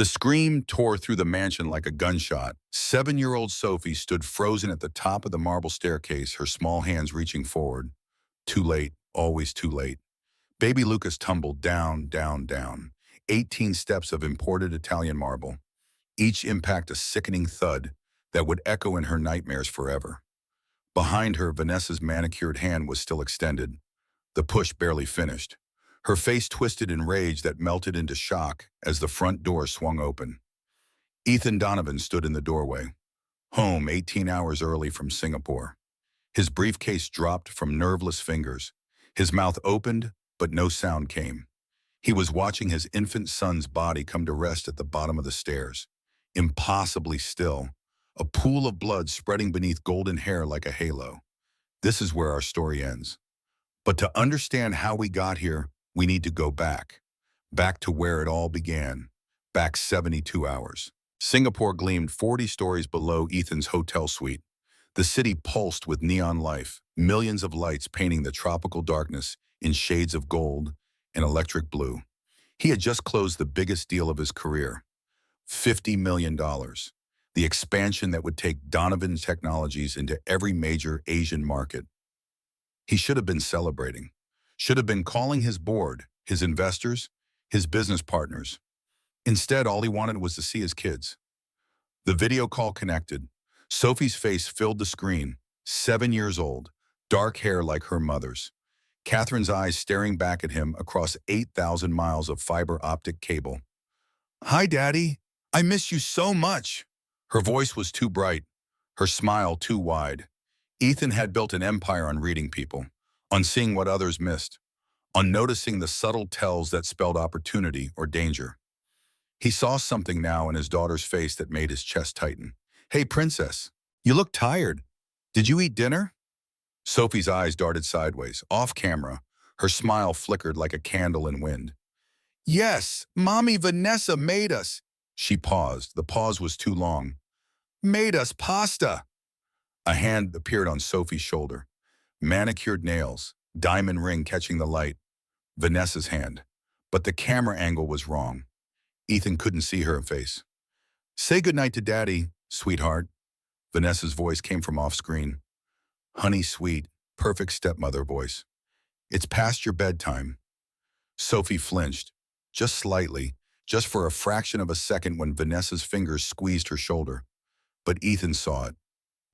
The scream tore through the mansion like a gunshot. 7-year-old Sophie stood frozen at the top of the marble staircase, her small hands reaching forward. Too late, always too late. Baby Lucas tumbled down, down, down. 18 steps of imported Italian marble, each impact a sickening thud that would echo in her nightmares forever. Behind her, Vanessa's manicured hand was still extended, the push barely finished. Her face twisted in rage that melted into shock as the front door swung open. Ethan Donovan stood in the doorway, home 18 hours early from Singapore. His briefcase dropped from nerveless fingers. His mouth opened, but no sound came. He was watching his infant son's body come to rest at the bottom of the stairs. Impossibly still, a pool of blood spreading beneath golden hair like a halo. This is where our story ends. But to understand how we got here, we need to go back. Back to where it all began. Back 72 hours. Singapore gleamed 40 stories below Ethan's hotel suite. The city pulsed with neon life, millions of lights painting the tropical darkness in shades of gold and electric blue. He had just closed the biggest deal of his career, $50 million. The expansion that would take Donovan Technologies into every major Asian market. He should have been celebrating, should have been calling his board, his investors, his business partners. Instead, all he wanted was to see his kids. The video call connected. Sophie's face filled the screen, 7 years old, dark hair like her mother's. Catherine's eyes staring back at him across 8,000 miles of fiber optic cable. "Hi, Daddy. I miss you so much." Her voice was too bright, her smile too wide. Ethan had built an empire on reading people, on seeing what others missed, on noticing the subtle tells that spelled opportunity or danger. He saw something now in his daughter's face that made his chest tighten. "Hey, princess, you look tired. Did you eat dinner?" Sophie's eyes darted sideways, off camera. Her smile flickered like a candle in wind. "Yes, Mommy Vanessa made us." She paused. The pause was too long. "Made us pasta." A hand appeared on Sophie's shoulder. Manicured nails, diamond ring catching the light. Vanessa's hand. But the camera angle was wrong. Ethan couldn't see her face. "Say goodnight to Daddy, sweetheart." Vanessa's voice came from off-screen. Honey sweet, perfect stepmother voice. "It's past your bedtime." Sophie flinched, just slightly, just for a fraction of a second when Vanessa's fingers squeezed her shoulder. But Ethan saw it.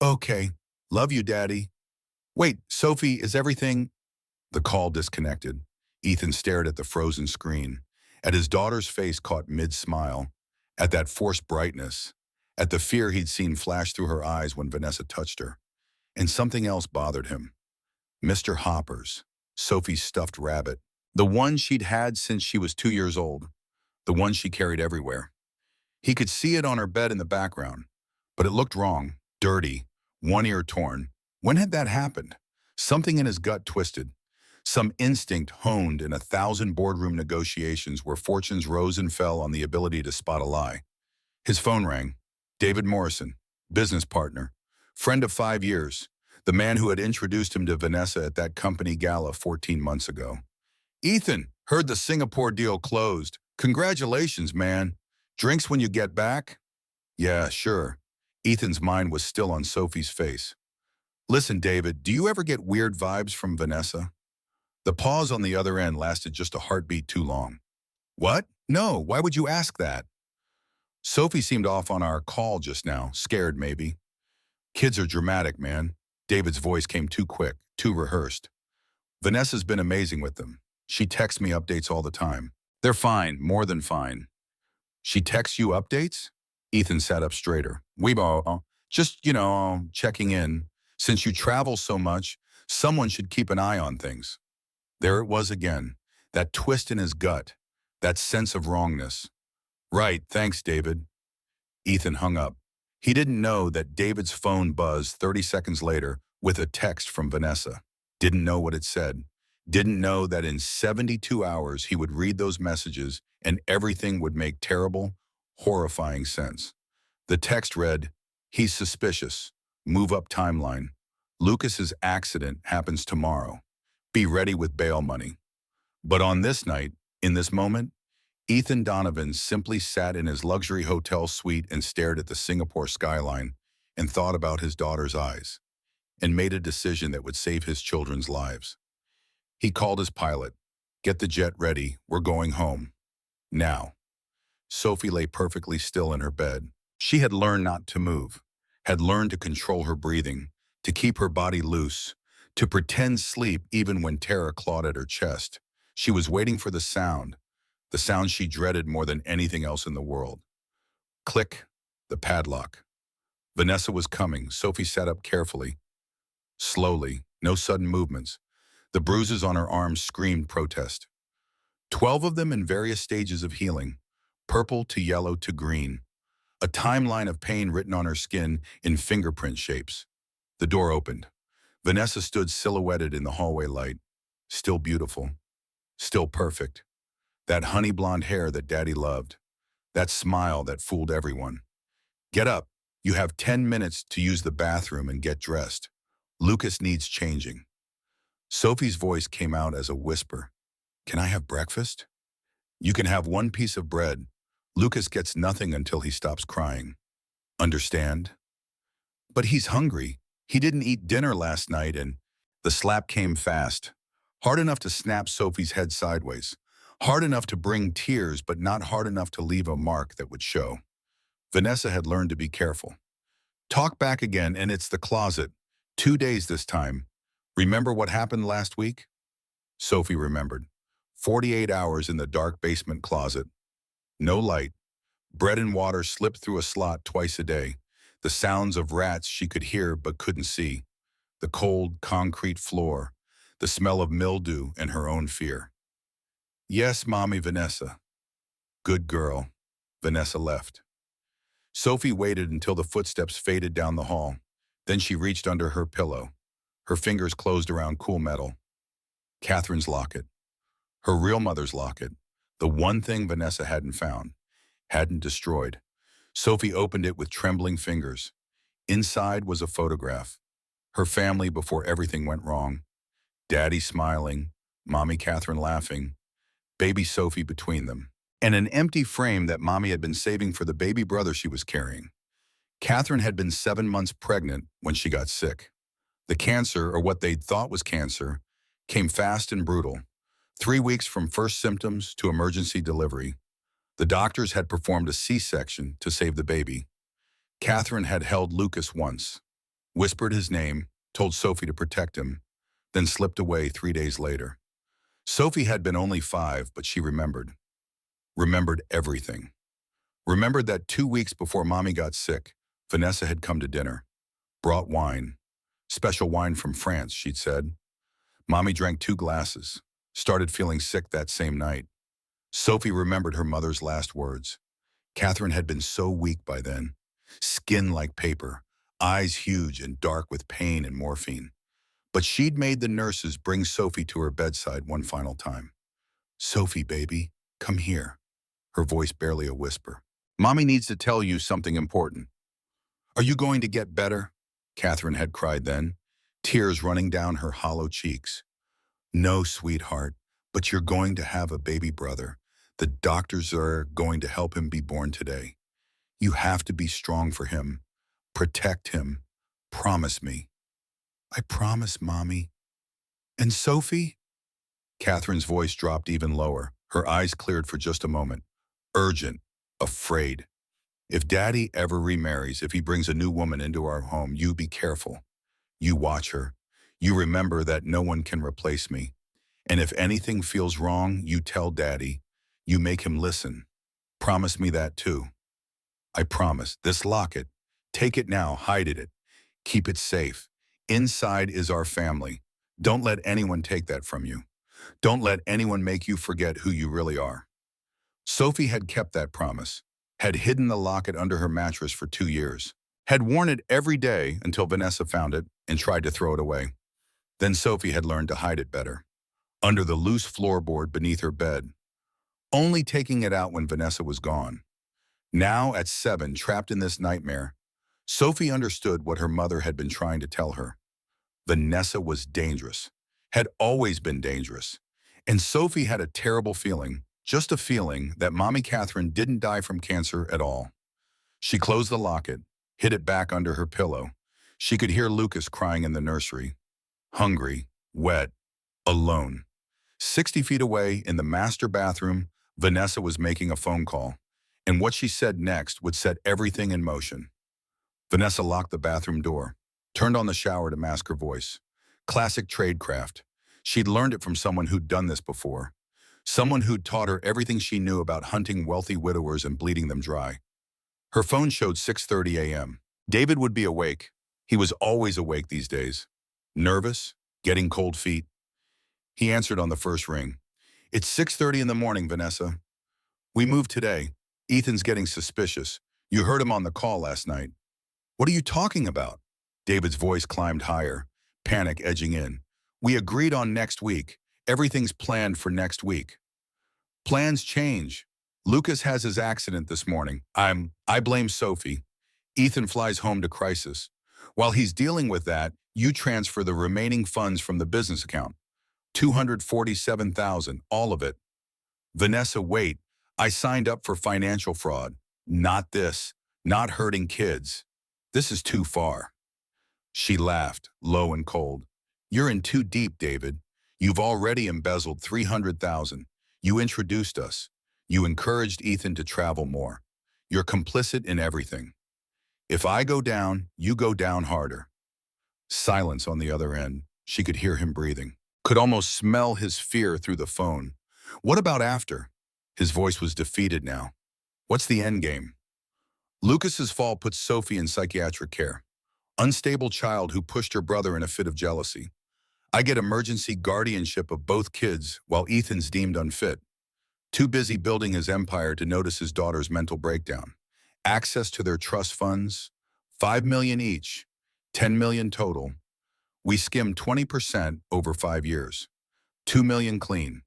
"Okay, love you, Daddy." "Wait, Sophie, is everything—" The call disconnected. Ethan stared at the frozen screen, at his daughter's face caught mid-smile, at that forced brightness, at the fear he'd seen flash through her eyes when Vanessa touched her. And something else bothered him. Mr. Hopper's, Sophie's stuffed rabbit, the one she'd had since she was 2 years old, the one she carried everywhere. He could see it on her bed in the background, but it looked wrong, dirty, one ear torn. When had that happened? Something in his gut twisted. Some instinct honed in 1,000 boardroom negotiations where fortunes rose and fell on the ability to spot a lie. His phone rang. David Morrison, business partner, friend of 5 years, the man who had introduced him to Vanessa at that company gala 14 months ago. "Ethan, heard the Singapore deal closed. Congratulations, man. Drinks when you get back?" "Yeah, sure." Ethan's mind was still on Sophie's face. "Listen, David, do you ever get weird vibes from Vanessa?" The pause on the other end lasted just a heartbeat too long. "What? No, why would you ask that?" Sophie seemed off on our call just now, scared maybe. "Kids are dramatic, man." David's voice came too quick, too rehearsed. "Vanessa's been amazing with them. She texts me updates all the time. They're fine, more than fine." "She texts you updates?" Ethan sat up straighter. Just, checking in. Since you travel so much, someone should keep an eye on things." There it was again, that twist in his gut, that sense of wrongness. "Right, thanks, David." Ethan hung up. He didn't know that David's phone buzzed 30 seconds later with a text from Vanessa. Didn't know what it said. Didn't know that in 72 hours he would read those messages and everything would make terrible, horrifying sense. The text read, "He's suspicious. Move up timeline. Lucas's accident happens tomorrow. Be ready with bail money." But on this night, in this moment, Ethan Donovan simply sat in his luxury hotel suite and stared at the Singapore skyline and thought about his daughter's eyes and made a decision that would save his children's lives. He called his pilot. "Get the jet ready. We're going home. Now." Sophie lay perfectly still in her bed. She had learned not to move, had learned to control her breathing, to keep her body loose, to pretend sleep even when terror clawed at her chest. She was waiting for the sound she dreaded more than anything else in the world. Click, the padlock. Vanessa was coming. Sophie sat up carefully, slowly, no sudden movements. The bruises on her arms screamed protest. 12 of them in various stages of healing, purple to yellow to green. A timeline of pain written on her skin in fingerprint shapes. The door opened. Vanessa stood silhouetted in the hallway light, still beautiful, still perfect. That honey blonde hair that Daddy loved. That smile that fooled everyone. "Get up. You have 10 minutes to use the bathroom and get dressed. Lucas needs changing." Sophie's voice came out as a whisper. "Can I have breakfast?" "You can have one piece of bread. Lucas gets nothing until he stops crying. Understand?" "But he's hungry. He didn't eat dinner last night," and the slap came fast. Hard enough to snap Sophie's head sideways. Hard enough to bring tears, but not hard enough to leave a mark that would show. Vanessa had learned to be careful. "Talk back again, and it's the closet. 2 days this time. Remember what happened last week?" Sophie remembered. 48 hours in the dark basement closet. No light. Bread and water slipped through a slot twice a day. The sounds of rats she could hear but couldn't see. The cold, concrete floor. The smell of mildew and her own fear. "Yes, Mommy, Vanessa." "Good girl." Vanessa left. Sophie waited until the footsteps faded down the hall. Then she reached under her pillow. Her fingers closed around cool metal. Catherine's locket. Her real mother's locket. The one thing Vanessa hadn't found. Hadn't destroyed. Sophie opened it with trembling fingers. Inside was a photograph. Her family before everything went wrong. Daddy smiling. Mommy Catherine laughing. Baby Sophie between them. And an empty frame that Mommy had been saving for the baby brother she was carrying. Catherine had been 7 months pregnant when she got sick. The cancer, or what they'd thought was cancer, came fast and brutal. 3 weeks from first symptoms to emergency delivery. The doctors had performed a C-section to save the baby. Catherine had held Lucas once, whispered his name, told Sophie to protect him, then slipped away 3 days later. Sophie had been only 5, but she remembered. Remembered everything. Remembered that 2 weeks before Mommy got sick, Vanessa had come to dinner. Brought wine. Special wine from France, she'd said. Mommy drank 2 glasses. Started feeling sick that same night. Sophie remembered her mother's last words. Catherine had been so weak by then. Skin like paper. Eyes huge and dark with pain and morphine. But she'd made the nurses bring Sophie to her bedside one final time. "Sophie, baby, come here." Her voice barely a whisper. "Mommy needs to tell you something important." "Are you going to get better?" Catherine had cried then, tears running down her hollow cheeks. "No, sweetheart, but you're going to have a baby brother. The doctors are going to help him be born today. You have to be strong for him. Protect him. Promise me." "I promise, Mommy." "And Sophie?" Catherine's voice dropped even lower. Her eyes cleared for just a moment. Urgent. Afraid. "If Daddy ever remarries, if he brings a new woman into our home, you be careful. You watch her. You remember that no one can replace me. And if anything feels wrong, you tell Daddy. You make him listen. Promise me that too." "I promise. This locket. Take it now. Hide it. Keep it safe. Inside is our family. Don't let anyone take that from you. Don't let anyone make you forget who you really are." Sophie had kept that promise, had hidden the locket under her mattress for 2 years, had worn it every day until Vanessa found it and tried to throw it away. Then Sophie had learned to hide it better, under the loose floorboard beneath her bed, only taking it out when Vanessa was gone. Now, at 7, trapped in this nightmare, Sophie understood what her mother had been trying to tell her. Vanessa was dangerous, had always been dangerous, and Sophie had a terrible feeling Just a feeling that Mommy Catherine didn't die from cancer at all. She closed the locket, hid it back under her pillow. She could hear Lucas crying in the nursery. Hungry, wet, alone. 60 feet away in the master bathroom, Vanessa was making a phone call. And what she said next would set everything in motion. Vanessa locked the bathroom door, turned on the shower to mask her voice. Classic tradecraft. She'd learned it from someone who'd done this before. Someone who'd taught her everything she knew about hunting wealthy widowers and bleeding them dry. Her phone showed 6:30 a.m. David would be awake. He was always awake these days. Nervous, getting cold feet. He answered on the first ring. "It's 6:30 in the morning, Vanessa. We moved today. Ethan's getting suspicious. You heard him on the call last night." "What are you talking about?" David's voice climbed higher, panic edging in. "We agreed on next week. Everything's planned for next week." "Plans change. Lucas has his accident this morning. I blame Sophie. Ethan flies home to crisis. While he's dealing with that, you transfer the remaining funds from the business account. 247,000, all of it." "Vanessa, wait. I signed up for financial fraud. Not this. Not hurting kids. This is too far." She laughed, low and cold. "You're in too deep, David. You've already embezzled 300,000. You introduced us. You encouraged Ethan to travel more. You're complicit in everything. If I go down, you go down harder." Silence on the other end. She could hear him breathing. Could almost smell his fear through the phone. "What about after?" His voice was defeated now. "What's the end game?" Lucas's fall put Sophie in psychiatric care. Unstable child who pushed her brother in a fit of jealousy. "I get emergency guardianship of both kids while Ethan's deemed unfit. Too busy building his empire to notice his daughter's mental breakdown. Access to their trust funds, 5 million each, 10 million total. We skim 20% over 5 years. 2 million clean.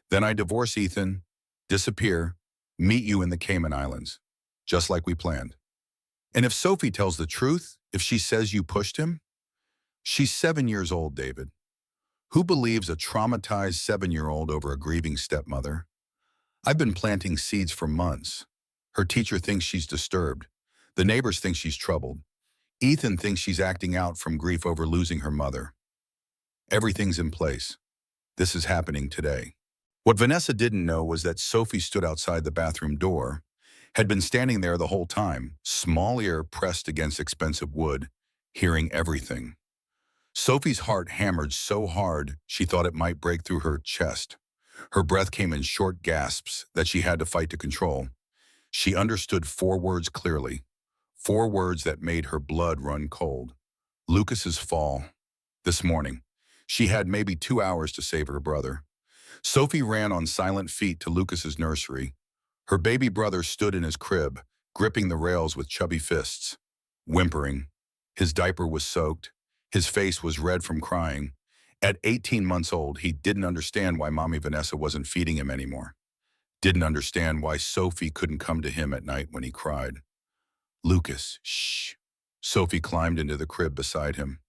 Then I divorce Ethan, disappear, meet you in the Cayman Islands, just like we planned. And if Sophie tells the truth, if she says you pushed him?" She's 7 years old, David. Who believes a traumatized 7-year-old over a grieving stepmother? I've been planting seeds for months. Her teacher thinks she's disturbed. The neighbors think she's troubled. Ethan thinks she's acting out from grief over losing her mother. Everything's in place. This is happening today. What Vanessa didn't know was that Sophie stood outside the bathroom door, had been standing there the whole time, small ear pressed against expensive wood, hearing everything. Sophie's heart hammered so hard she thought it might break through her chest. Her breath came in short gasps that she had to fight to control. She understood 4 words clearly, 4 words that made her blood run cold. Lucas's fall. This morning. She had maybe 2 hours to save her brother. Sophie ran on silent feet to Lucas's nursery. Her baby brother stood in his crib, gripping the rails with chubby fists, whimpering. His diaper was soaked. His face was red from crying. At 18 months old, he didn't understand why Mommy Vanessa wasn't feeding him anymore. Didn't understand why Sophie couldn't come to him at night when he cried. "Lucas, shh." Sophie climbed into the crib beside him,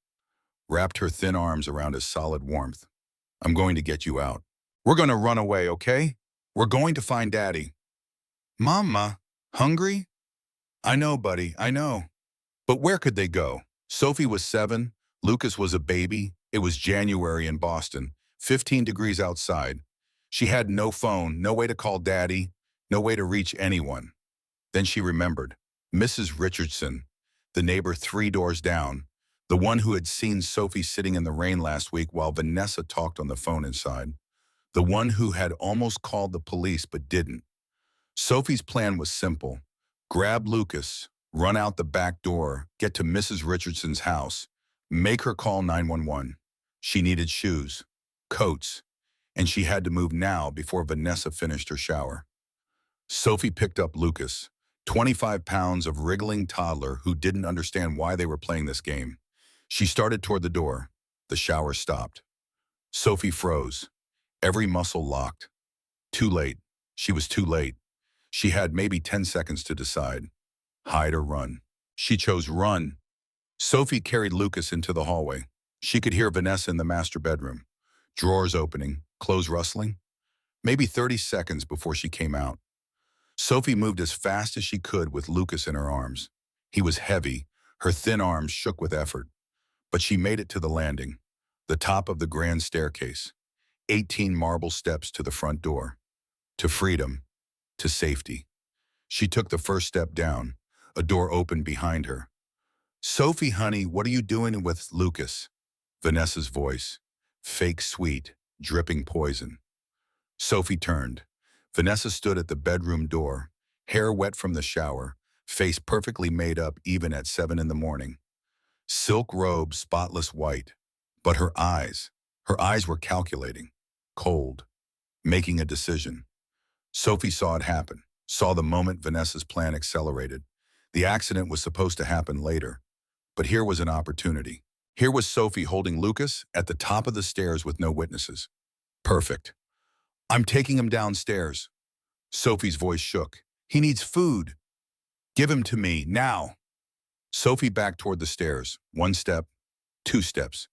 wrapped her thin arms around his solid warmth. "I'm going to get you out. We're going to run away, okay? We're going to find Daddy." "Mama, hungry?" "I know, buddy, I know." But where could they go? Sophie was 7. Lucas was a baby. It was January in Boston, 15 degrees outside. She had no phone, no way to call Daddy, no way to reach anyone. Then she remembered. Mrs. Richardson, the neighbor 3 doors down, the one who had seen Sophie sitting in the rain last week while Vanessa talked on the phone inside. The one who had almost called the police but didn't. Sophie's plan was simple. Grab Lucas, run out the back door, get to Mrs. Richardson's house, make her call 911. She needed shoes, coats, and she had to move now before Vanessa finished her shower. Sophie picked up Lucas, 25 pounds of wriggling toddler who didn't understand why they were playing this game. She started toward the door. The shower stopped. Sophie froze, every muscle locked. Too late. She was too late. She had maybe 10 seconds to decide. Hide or run. She chose run. Sophie carried Lucas into the hallway. She could hear Vanessa in the master bedroom. Drawers opening, clothes rustling. maybe 30 seconds before she came out. Sophie moved as fast as she could with Lucas in her arms. He was heavy, her thin arms shook with effort, but she made it to the landing, the top of the grand staircase, 18 marble steps to the front door, to freedom, to safety. She took the first step down. A door opened behind her. "Sophie, honey, what are you doing with Lucas?" Vanessa's voice, fake sweet, dripping poison. Sophie turned. Vanessa stood at the bedroom door, hair wet from the shower, face perfectly made up even at 7 in the morning. Silk robe, spotless white. But her eyes were calculating, cold, making a decision. Sophie saw it happen, saw the moment Vanessa's plan accelerated. The accident was supposed to happen later, but here was an opportunity. Here was Sophie holding Lucas at the top of the stairs with no witnesses. Perfect. "I'm taking him downstairs." Sophie's voice shook. "He needs food. Give him to me, now." Sophie backed toward the stairs. 1 step, 2 steps.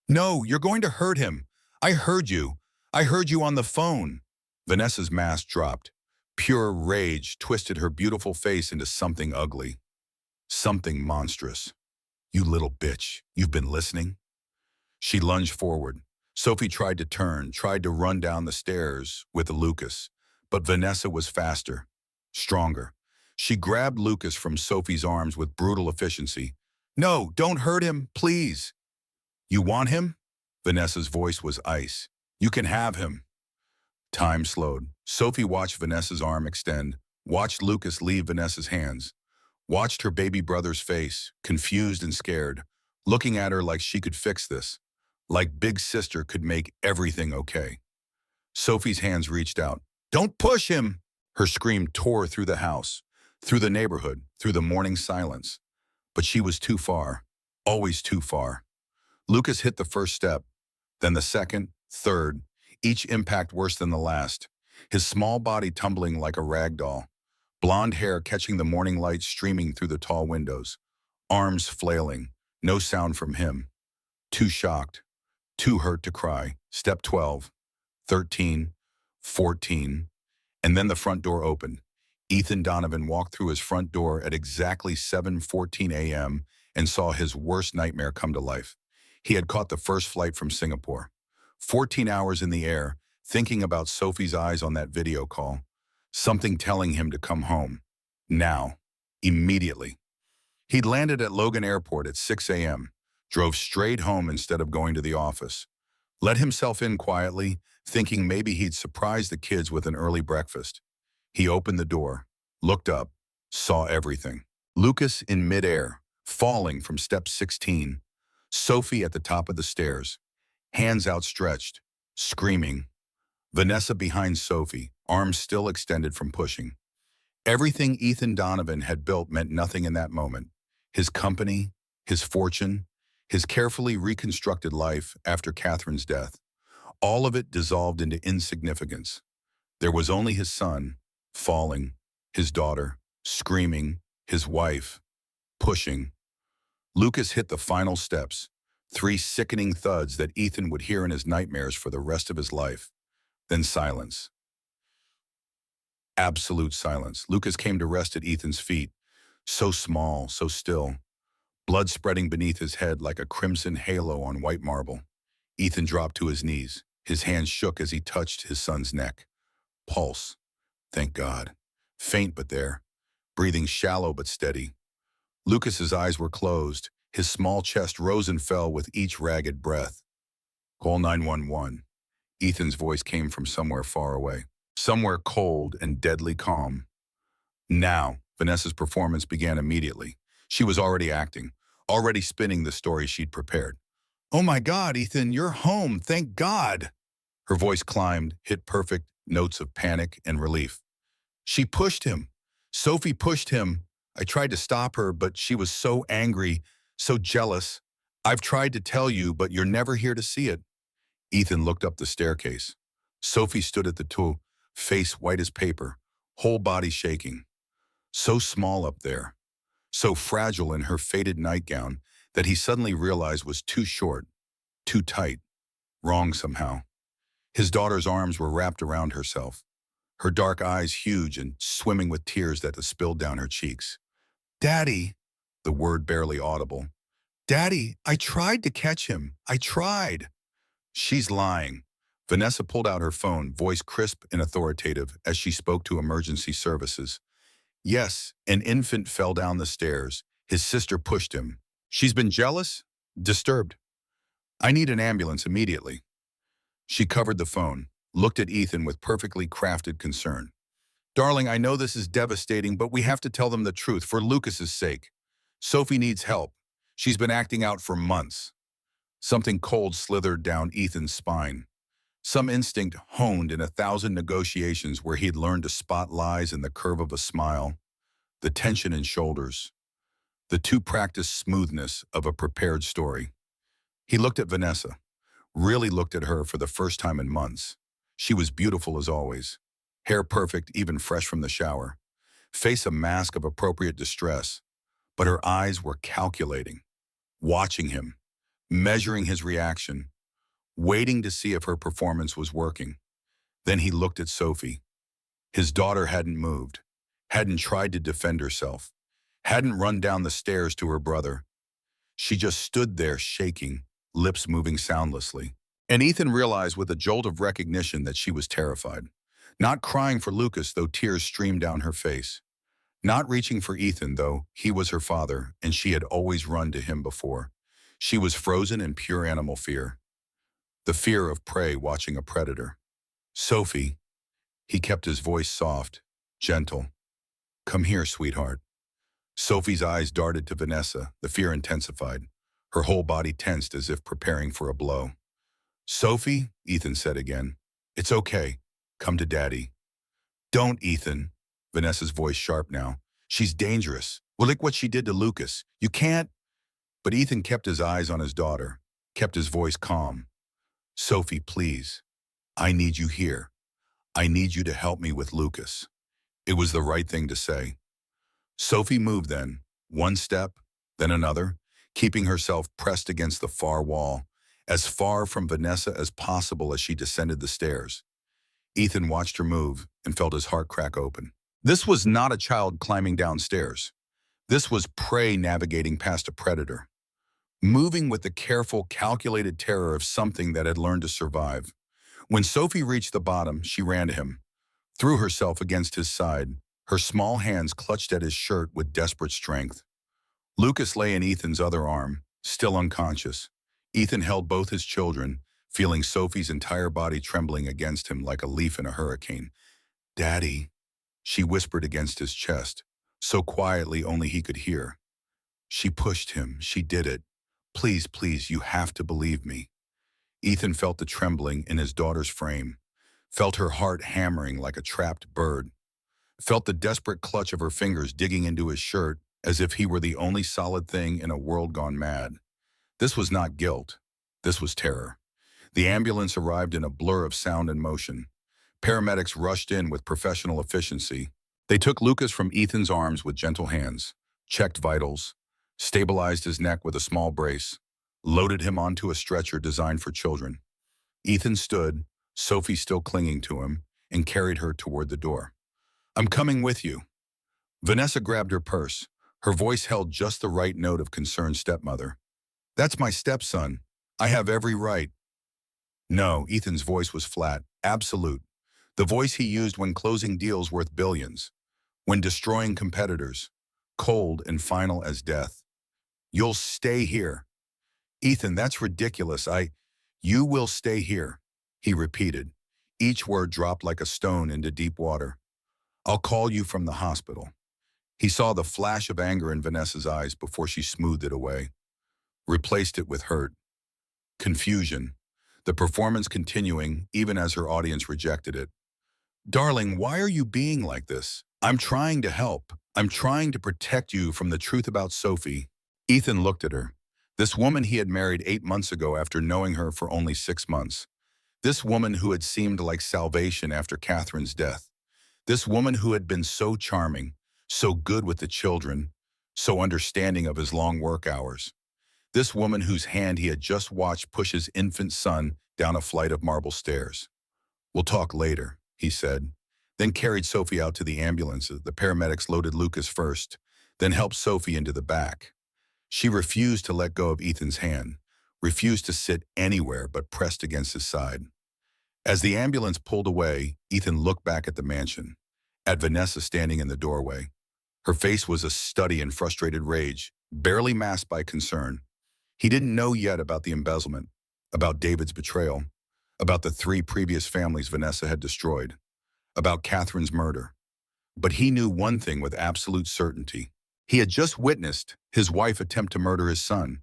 "No, you're going to hurt him. I heard you. I heard you on the phone." Vanessa's mask dropped. Pure rage twisted her beautiful face into something ugly. Something monstrous. "You little bitch, you've been listening?" She lunged forward. Sophie tried to turn, tried to run down the stairs with Lucas, but Vanessa was faster, stronger. She grabbed Lucas from Sophie's arms with brutal efficiency. "No, don't hurt him, please." "You want him?" Vanessa's voice was ice. "You can have him." Time slowed. Sophie watched Vanessa's arm extend, watched Lucas leave Vanessa's hands, watched her baby brother's face, confused and scared, looking at her like she could fix this, like Big Sister could make everything okay. Sophie's hands reached out. "Don't push him!" Her scream tore through the house, through the neighborhood, through the morning silence. But she was too far, always too far. Lucas hit the first step, then the second, third, each impact worse than the last, his small body tumbling like a rag doll, blonde hair catching the morning light streaming through the tall windows, arms flailing, no sound from him. Too shocked, too hurt to cry. Step 12, 13, 14, and then the front door opened. Ethan Donovan walked through his front door at exactly 7:14 a.m. and saw his worst nightmare come to life. He had caught the first flight from Singapore. 14 hours in the air, thinking about Sophie's eyes on that video call. Something telling him to come home. Now. Immediately. He'd landed at Logan Airport at 6 a.m., drove straight home instead of going to the office. Let himself in quietly, thinking maybe he'd surprise the kids with an early breakfast. He opened the door, looked up, saw everything. Lucas in midair, falling from step 16. Sophie at the top of the stairs, hands outstretched, screaming. Vanessa behind Sophie, arms still extended from pushing. Everything Ethan Donovan had built meant nothing in that moment. His company, his fortune, his carefully reconstructed life after Catherine's death. All of it dissolved into insignificance. There was only his son, falling, his daughter, screaming, his wife, pushing. Lucas hit the final steps, 3 sickening thuds that Ethan would hear in his nightmares for the rest of his life. Then silence. Absolute silence. Lucas came to rest at Ethan's feet, so small, so still, blood spreading beneath his head like a crimson halo on white marble. Ethan dropped to his knees. His hands shook as he touched his son's neck. Pulse. Thank God. Faint but there. Breathing shallow but steady. Lucas's eyes were closed. His small chest rose and fell with each ragged breath. Call 911. Ethan's voice came from somewhere far away. Somewhere cold and deadly calm. Now, Vanessa's performance began immediately. She was already acting, already spinning the story she'd prepared. "Oh my God, Ethan, you're home, thank God!" Her voice climbed, hit perfect notes of panic and relief. "She pushed him. Sophie pushed him. I tried to stop her, but she was so angry, so jealous. I've tried to tell you, but you're never here to see it." Ethan looked up the staircase. Sophie stood at the toe, face white as paper, whole body shaking. So small up there, so fragile in her faded nightgown that he suddenly realized was too short, too tight, wrong somehow. His daughter's arms were wrapped around herself, her dark eyes huge and swimming with tears that spilled down her cheeks. "Daddy," the word barely audible. "Daddy, I tried to catch him. I tried." She's lying. Vanessa pulled out her phone, voice crisp and authoritative as she spoke to emergency services. "Yes, an infant fell down the stairs. His sister pushed him. She's been jealous? Disturbed. I need an ambulance immediately." She covered the phone, looked at Ethan with perfectly crafted concern. "Darling, I know this is devastating, but we have to tell them the truth for Lucas's sake. Sophie needs help. She's been acting out for months." Something cold slithered down Ethan's spine. Some instinct honed in 1,000 negotiations where he'd learned to spot lies in the curve of a smile, the tension in shoulders, the too-practiced smoothness of a prepared story. He looked at Vanessa, really looked at her for the first time in months. She was beautiful as always, hair perfect, even fresh from the shower, face a mask of appropriate distress, but her eyes were calculating, watching him, measuring his reaction, waiting to see if her performance was working. Then he looked at Sophie. His daughter hadn't moved, hadn't tried to defend herself, hadn't run down the stairs to her brother. She just stood there shaking, lips moving soundlessly. And Ethan realized with a jolt of recognition that she was terrified. Not crying for Lucas, though tears streamed down her face. Not reaching for Ethan, though he was her father and she had always run to him before. She was frozen in pure animal fear. The fear of prey watching a predator. "Sophie," he kept his voice soft, gentle. "Come here, sweetheart." Sophie's eyes darted to Vanessa, the fear intensified. Her whole body tensed as if preparing for a blow. "Sophie," Ethan said again. "It's okay. Come to Daddy." "Don't, Ethan." Vanessa's voice sharp now. "She's dangerous. Well, look what she did to Lucas. You can't." But Ethan kept his eyes on his daughter, kept his voice calm. "Sophie, please. I need you here. I need you to help me with Lucas." It was the right thing to say. Sophie moved then, one step, then another, keeping herself pressed against the far wall, as far from Vanessa as possible as she descended the stairs. Ethan watched her move and felt his heart crack open. This was not a child climbing downstairs. This was prey navigating past a predator, moving with the careful, calculated terror of something that had learned to survive. When Sophie reached the bottom, she ran to him, threw herself against his side, her small hands clutched at his shirt with desperate strength. Lucas lay in Ethan's other arm, still unconscious. Ethan held both his children, feeling Sophie's entire body trembling against him like a leaf in a hurricane. "Daddy," she whispered against his chest, so quietly only he could hear. "She pushed him. She did it. Please, please, you have to believe me." Ethan felt the trembling in his daughter's frame, felt her heart hammering like a trapped bird, felt the desperate clutch of her fingers digging into his shirt as if he were the only solid thing in a world gone mad. This was not guilt. This was terror. The ambulance arrived in a blur of sound and motion. Paramedics rushed in with professional efficiency. They took Lucas from Ethan's arms with gentle hands, checked vitals, stabilized his neck with a small brace, loaded him onto a stretcher designed for children. Ethan stood, Sophie still clinging to him, and carried her toward the door. "I'm coming with you." Vanessa grabbed her purse. Her voice held just the right note of concerned stepmother. "That's my stepson. I have every right." No, Ethan's voice was flat, absolute. The voice he used when closing deals worth billions, when destroying competitors, cold and final as death. "You'll stay here." "Ethan, that's ridiculous. You will stay here," he repeated. Each word dropped like a stone into deep water. "I'll call you from the hospital." He saw the flash of anger in Vanessa's eyes before she smoothed it away, replaced it with hurt, confusion, the performance continuing even as her audience rejected it. "Darling, why are you being like this? I'm trying to help. I'm trying to protect you from the truth about Sophie." Ethan looked at her. This woman he had married 8 months ago after knowing her for only 6 months. This woman who had seemed like salvation after Catherine's death. This woman who had been so charming, so good with the children, so understanding of his long work hours. This woman whose hand he had just watched push his infant son down a flight of marble stairs. "We'll talk later," he said, then carried Sophie out to the ambulance. The paramedics loaded Lucas first, then helped Sophie into the back. She refused to let go of Ethan's hand, refused to sit anywhere but pressed against his side. As the ambulance pulled away, Ethan looked back at the mansion, at Vanessa standing in the doorway. Her face was a study in frustrated rage, barely masked by concern. He didn't know yet about the embezzlement, about David's betrayal, about the 3 previous families Vanessa had destroyed, about Catherine's murder. But he knew one thing with absolute certainty. He had just witnessed his wife attempt to murder his son,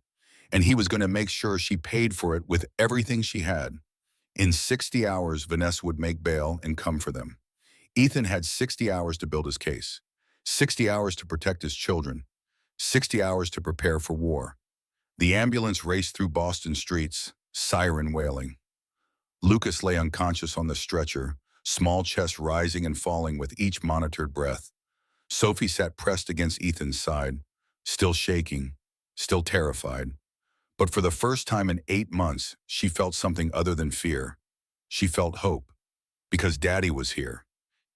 and he was going to make sure she paid for it with everything she had. In 60 hours, Vanessa would make bail and come for them. Ethan had 60 hours to build his case, 60 hours to protect his children, 60 hours to prepare for war. The ambulance raced through Boston streets, siren wailing. Lucas lay unconscious on the stretcher, small chest rising and falling with each monitored breath. Sophie sat pressed against Ethan's side, still shaking, still terrified. But for the first time in 8 months, she felt something other than fear. She felt hope, because Daddy was here.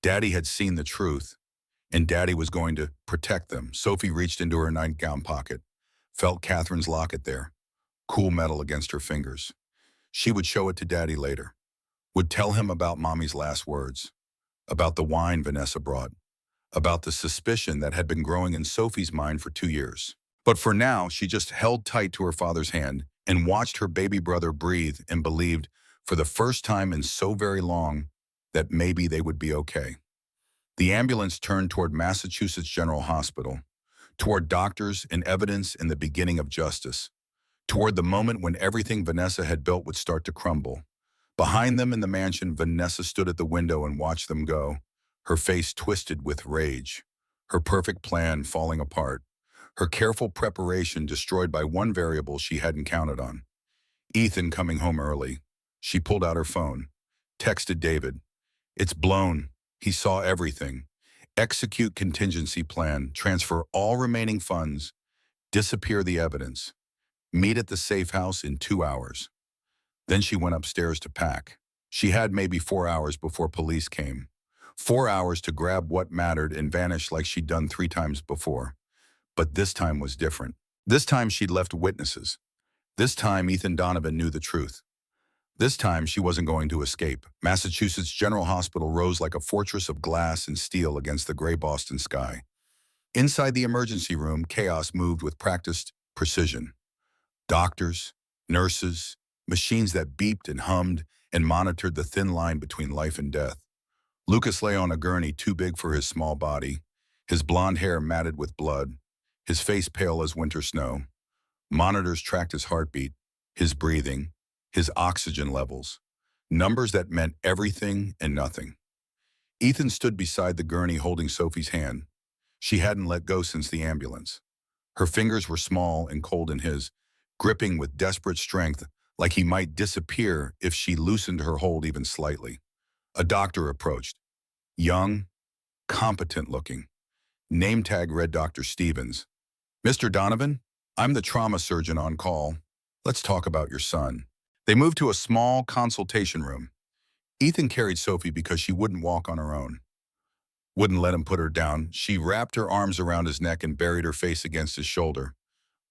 Daddy had seen the truth, and Daddy was going to protect them. Sophie reached into her nightgown pocket, felt Catherine's locket there, cool metal against her fingers. She would show it to Daddy later, would tell him about Mommy's last words, about the wine Vanessa brought, about the suspicion that had been growing in Sophie's mind for 2 years. But for now, she just held tight to her father's hand and watched her baby brother breathe and believed, for the first time in so very long, that maybe they would be okay. The ambulance turned toward Massachusetts General Hospital, toward doctors and evidence and the beginning of justice, toward the moment when everything Vanessa had built would start to crumble. Behind them in the mansion, Vanessa stood at the window and watched them go, her face twisted with rage, her perfect plan falling apart, her careful preparation destroyed by one variable she hadn't counted on. Ethan coming home early. She pulled out her phone, texted David. "It's blown. He saw everything. Execute contingency plan, transfer all remaining funds, disappear the evidence. Meet at the safe house in 2 hours." Then she went upstairs to pack. She had maybe 4 hours before police came. 4 hours to grab what mattered and vanish like she'd done 3 times before. But this time was different. This time she'd left witnesses. This time Ethan Donovan knew the truth. This time she wasn't going to escape. Massachusetts General Hospital rose like a fortress of glass and steel against the gray Boston sky. Inside the emergency room, chaos moved with practiced precision. Doctors, nurses, machines that beeped and hummed and monitored the thin line between life and death. Lucas lay on a gurney too big for his small body, his blonde hair matted with blood, his face pale as winter snow. Monitors tracked his heartbeat, his breathing, his oxygen levels, numbers that meant everything and nothing. Ethan stood beside the gurney holding Sophie's hand. She hadn't let go since the ambulance. Her fingers were small and cold in his, gripping with desperate strength like he might disappear if she loosened her hold even slightly. A doctor approached. Young, competent looking. Name tag read Dr. Stevens. "Mr. Donovan, I'm the trauma surgeon on call. Let's talk about your son." They moved to a small consultation room. Ethan carried Sophie because she wouldn't walk on her own. Wouldn't let him put her down. She wrapped her arms around his neck and buried her face against his shoulder.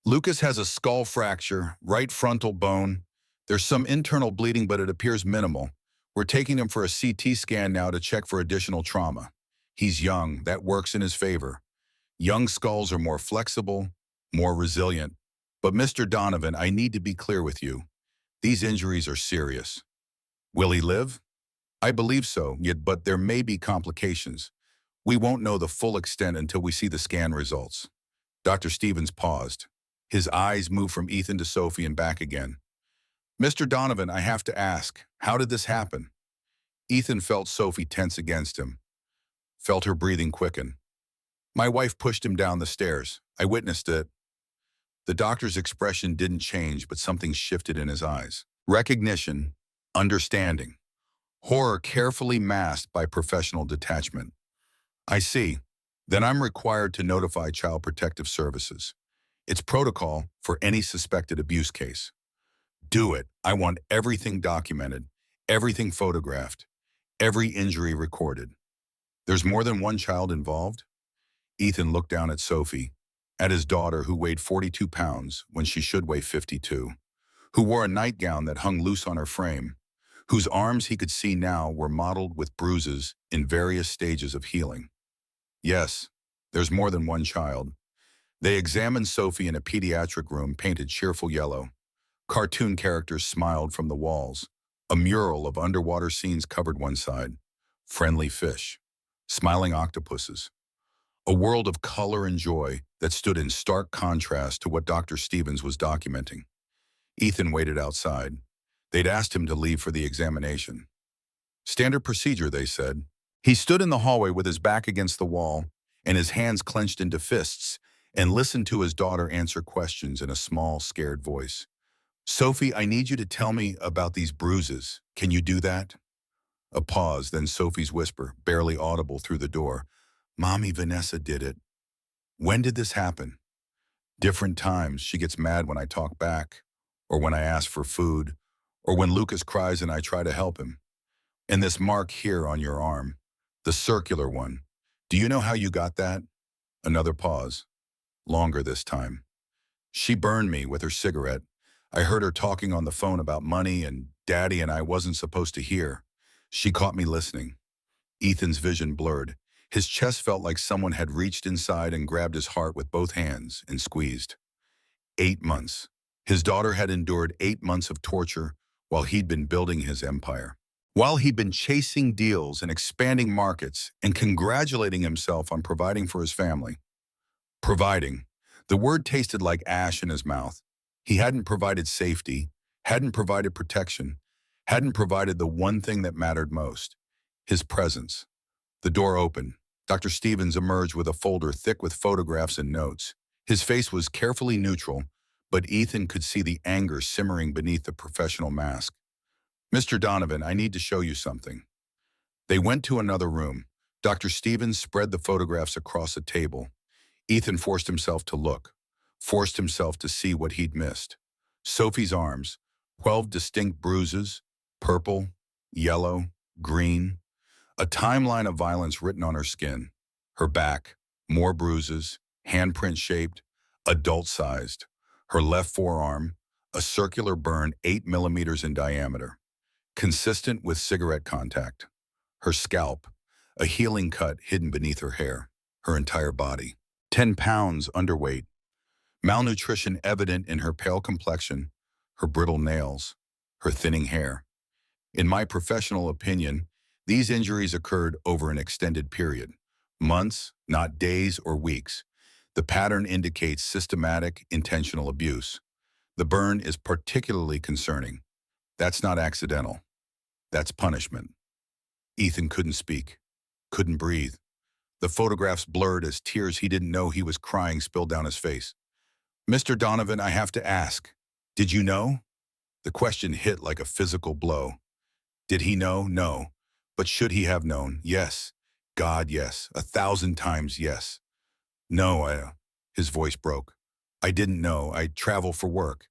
"Lucas has a skull fracture, right frontal bone. There's some internal bleeding, but it appears minimal. We're taking him for a CT scan now to check for additional trauma. He's young. That works in his favor. Young skulls are more flexible, more resilient. But Mr. Donovan, I need to be clear with you. These injuries are serious. Will he live? I believe so, but there may be complications. We won't know the full extent until we see the scan results." Dr. Stevens paused. His eyes moved from Ethan to Sophie and back again. "Mr. Donovan, I have to ask, how did this happen?" Ethan felt Sophie tense against him, felt her breathing quicken. "My wife pushed him down the stairs. I witnessed it." The doctor's expression didn't change, but something shifted in his eyes. Recognition, understanding, horror carefully masked by professional detachment. "I see. Then I'm required to notify Child Protective Services. It's protocol for any suspected abuse case. Do it. I want everything documented, everything photographed, Every injury recorded. There's more than one child involved? Ethan looked down at Sophie, at his daughter who weighed 42 pounds when she should weigh 52, who wore a nightgown that hung loose on her frame, whose arms he could see now were mottled with bruises in various stages of healing. Yes, there's more than one child. They examined Sophie in a pediatric room painted cheerful yellow. Cartoon characters smiled from the walls. A mural of underwater scenes covered one side. Friendly fish. Smiling octopuses. A world of color and joy that stood in stark contrast to what Dr. Stevens was documenting. Ethan waited outside. They'd asked him to leave for the examination. Standard procedure, they said. He stood in the hallway with his back against the wall and his hands clenched into fists and listened to his daughter answer questions in a small, scared voice. Sophie, I need you to tell me about these bruises. Can you do that? A pause, then Sophie's whisper, barely audible through the door. Mommy, Vanessa did it. When did this happen? Different times. She gets mad when I talk back, or when I ask for food, or when Lucas cries and I try to help him. And this mark here on your arm, the circular one. Do you know how you got that? Another pause. Longer this time. She burned me with her cigarette. I heard her talking on the phone about money and Daddy and I wasn't supposed to hear. She caught me listening. Ethan's vision blurred. His chest felt like someone had reached inside and grabbed his heart with both hands and squeezed. 8 months. His daughter had endured 8 months of torture while he'd been building his empire. While he'd been chasing deals and expanding markets and congratulating himself on providing for his family. Providing. The word tasted like ash in his mouth. He hadn't provided safety, hadn't provided protection, hadn't provided the one thing that mattered most, his presence. The door opened. Dr. Stevens emerged with a folder thick with photographs and notes. His face was carefully neutral, but Ethan could see the anger simmering beneath the professional mask. Mr. Donovan, I need to show you something. They went to another room. Dr. Stevens spread the photographs across a table. Ethan forced himself to look, forced himself to see what he'd missed. Sophie's arms, 12 distinct bruises, purple, yellow, green, a timeline of violence written on her skin. Her back, more bruises, handprint-shaped, adult-sized. Her left forearm, a circular burn 8 millimeters in diameter, consistent with cigarette contact. Her scalp, a healing cut hidden beneath her hair. Her entire body, 10 pounds underweight. Malnutrition evident in her pale complexion, her brittle nails, her thinning hair. In my professional opinion, these injuries occurred over an extended period. Months, not days or weeks. The pattern indicates systematic, intentional abuse. The burn is particularly concerning. That's not accidental. That's punishment. Ethan couldn't speak, couldn't breathe. The photographs blurred as tears he didn't know he was crying spilled down his face. Mr. Donovan, I have to ask, did you know? The question hit like a physical blow. Did he know? No. But should he have known? Yes. God, yes. 1,000 times yes. No, his voice broke. I didn't know. I travel for work.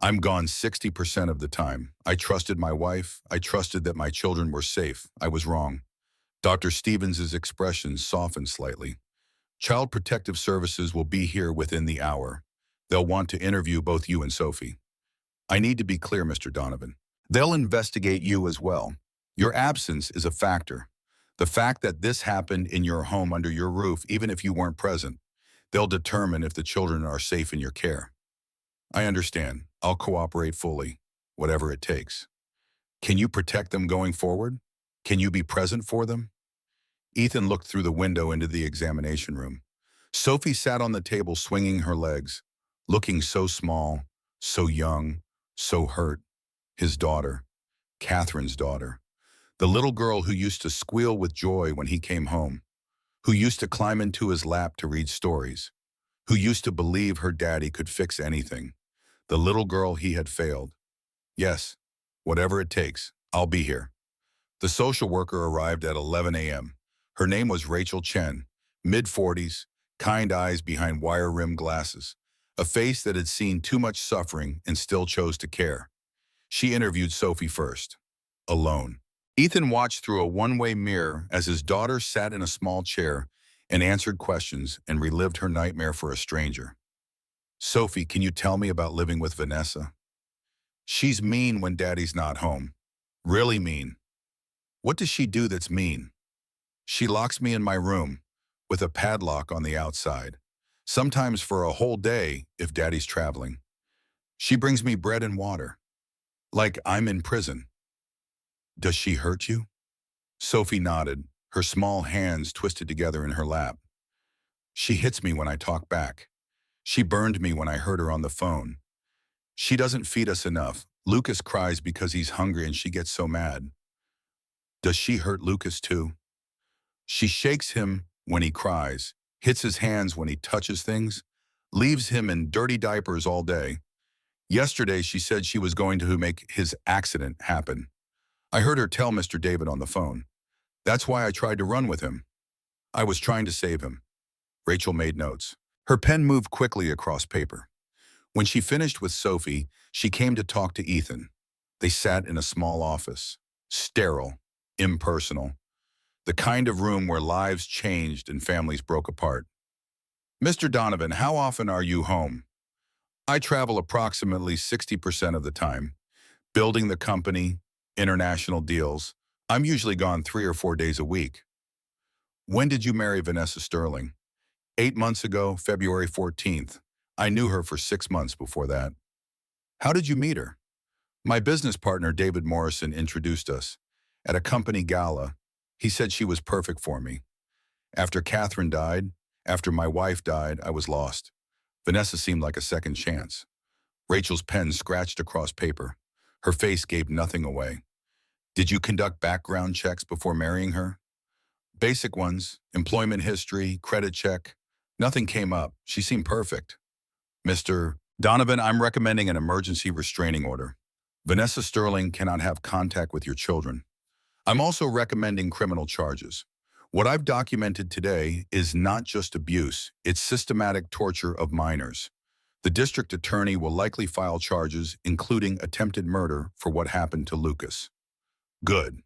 I'm gone 60% of the time. I trusted my wife. I trusted that my children were safe. I was wrong. Dr. Stevens' expression softened slightly. Child Protective Services will be here within the hour. They'll want to interview both you and Sophie. I need to be clear, Mr. Donovan. They'll investigate you as well. Your absence is a factor. The fact that this happened in your home under your roof, even if you weren't present, they'll determine if the children are safe in your care. I understand. I'll cooperate fully, whatever it takes. Can you protect them going forward? Can you be present for them? Ethan looked through the window into the examination room. Sophie sat on the table swinging her legs, looking so small, so young, so hurt. His daughter, Catherine's daughter, the little girl who used to squeal with joy when he came home, who used to climb into his lap to read stories, who used to believe her daddy could fix anything, the little girl he had failed. Yes, whatever it takes, I'll be here. The social worker arrived at 11 a.m. Her name was Rachel Chen, mid-40s, kind eyes behind wire-rimmed glasses, a face that had seen too much suffering and still chose to care. She interviewed Sophie first, alone. Ethan watched through a one-way mirror as his daughter sat in a small chair and answered questions and relived her nightmare for a stranger. Sophie, can you tell me about living with Vanessa? She's mean when Daddy's not home. Really mean. What does she do that's mean? She locks me in my room with a padlock on the outside, sometimes for a whole day if Daddy's traveling. She brings me bread and water, like I'm in prison. Does she hurt you? Sophie nodded, her small hands twisted together in her lap. She hits me when I talk back. She burned me when I heard her on the phone. She doesn't feed us enough. Lucas cries because he's hungry and she gets so mad. Does she hurt Lucas too? She shakes him when he cries, hits his hands when he touches things, leaves him in dirty diapers all day. Yesterday, she said she was going to make his accident happen. I heard her tell Mr. David on the phone. That's why I tried to run with him. I was trying to save him. Rachel made notes. Her pen moved quickly across paper. When she finished with Sophie, she came to talk to Ethan. They sat in a small office, sterile, impersonal, the kind of room where lives changed and families broke apart. Mr. Donovan, how often are you home? I travel approximately 60% of the time. Building the company, international deals. I'm usually gone 3 or 4 days a week. When did you marry Vanessa Sterling? 8 months ago, February 14th. I knew her for 6 months before that. How did you meet her? My business partner, David Morrison, introduced us. At a company gala, he said she was perfect for me. After Catherine died, after my wife died, I was lost. Vanessa seemed like a second chance. Rachel's pen scratched across paper. Her face gave nothing away. Did you conduct background checks before marrying her? Basic ones, employment history, credit check. Nothing came up. She seemed perfect. Mr. Donovan, I'm recommending an emergency restraining order. Vanessa Sterling cannot have contact with your children. I'm also recommending criminal charges. What I've documented today is not just abuse, it's systematic torture of minors. The district attorney will likely file charges, including attempted murder, for what happened to Lucas. Good.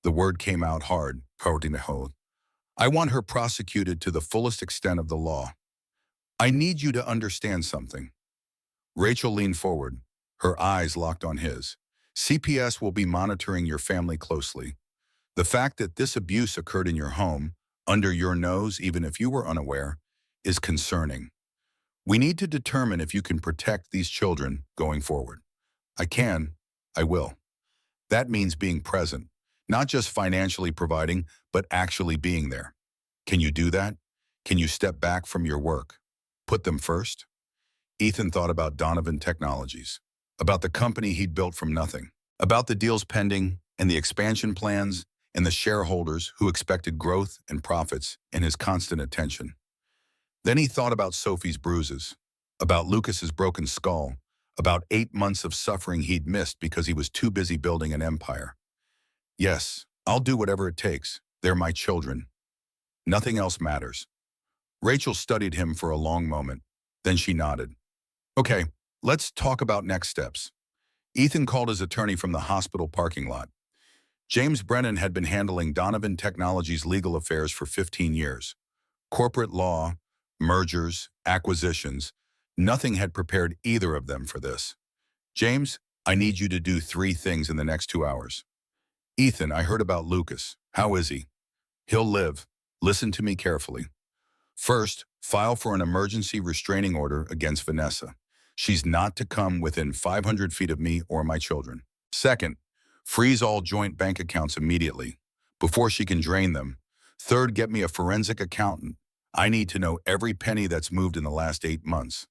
The word came out hard, I want her prosecuted to the fullest extent of the law. I need you to understand something. Rachel leaned forward, her eyes locked on his. CPS will be monitoring your family closely. The fact that this abuse occurred in your home, under your nose, even if you were unaware, is concerning. We need to determine if you can protect these children going forward. I will. That means being present, not just financially providing, but actually being there. Can you do that? Can you step back from your work? Put them first? Ethan thought about Donovan Technologies, about the company he'd built from nothing, about the deals pending and the expansion plans and the shareholders who expected growth and profits and his constant attention. Then he thought about Sophie's bruises, about Lucas's broken skull, about 8 months of suffering he'd missed because he was too busy building an empire. Yes, I'll do whatever it takes. They're my children. Nothing else matters. Rachel studied him for a long moment. Then she nodded. Okay, let's talk about next steps. Ethan called his attorney from the hospital parking lot. James Brennan had been handling Donovan Technologies' legal affairs for 15 years. Corporate law, mergers, acquisitions, nothing had prepared either of them for this. James, I need you to do 3 things in the next 2 hours. Ethan, I heard about Lucas. How is he? He'll live. Listen to me carefully. First, file for an emergency restraining order against Vanessa. She's not to come within 500 feet of me or my children. Second, freeze all joint bank accounts immediately, before she can drain them. Third, get me a forensic accountant. I need to know every penny that's moved in the last 8 months.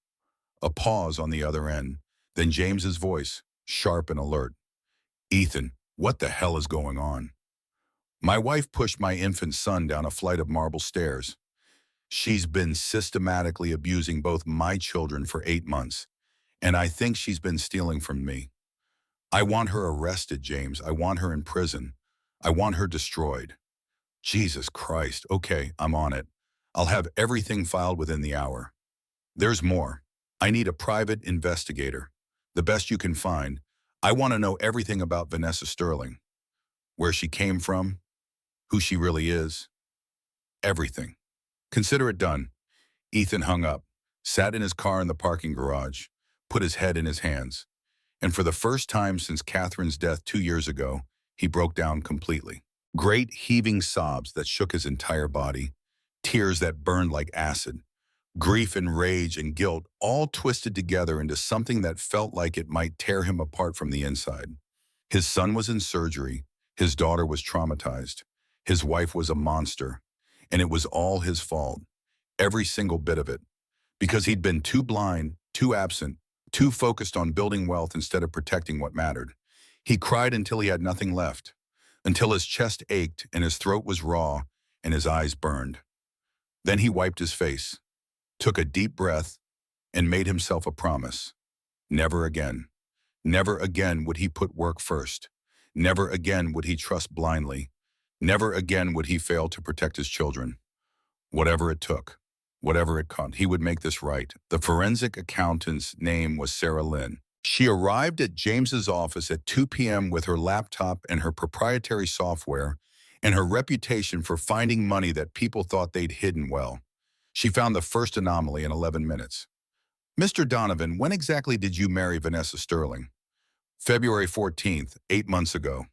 A pause on the other end, then James's voice, sharp and alert. Ethan, what the hell is going on? My wife pushed my infant son down a flight of marble stairs. She's been systematically abusing both my children for 8 months, and I think she's been stealing from me. I want her arrested, James. I want her in prison. I want her destroyed. Jesus Christ. Okay, I'm on it. I'll have everything filed within the hour. There's more. I need a private investigator. The best you can find. I want to know everything about Vanessa Sterling. where she came from, who she really is, everything. Consider it done. Ethan hung up, sat in his car in the parking garage, put his head in his hands, and for the first time since Catherine's death 2 years ago, he broke down completely. Great heaving sobs that shook his entire body, tears that burned like acid, grief and rage and guilt all twisted together into something that felt like it might tear him apart from the inside. His son was in surgery, his daughter was traumatized, his wife was a monster, and it was all his fault, every single bit of it, because he'd been too blind, too absent, too focused on building wealth instead of protecting what mattered. He cried until he had nothing left, until his chest ached and his throat was raw and his eyes burned. Then he wiped his face, took a deep breath, and made himself a promise. Never again. Never again would he put work first. Never again would he trust blindly. Never again would he fail to protect his children. Whatever it took, whatever it cost, he would make this right. The forensic accountant's name was Sarah Lynn. She arrived at James's office at 2 p.m. with her laptop and her proprietary software and her reputation for finding money that people thought they'd hidden well. She found the first anomaly in 11 minutes. Mr. Donovan, when exactly did you marry Vanessa Sterling? February 14th, 8 months ago.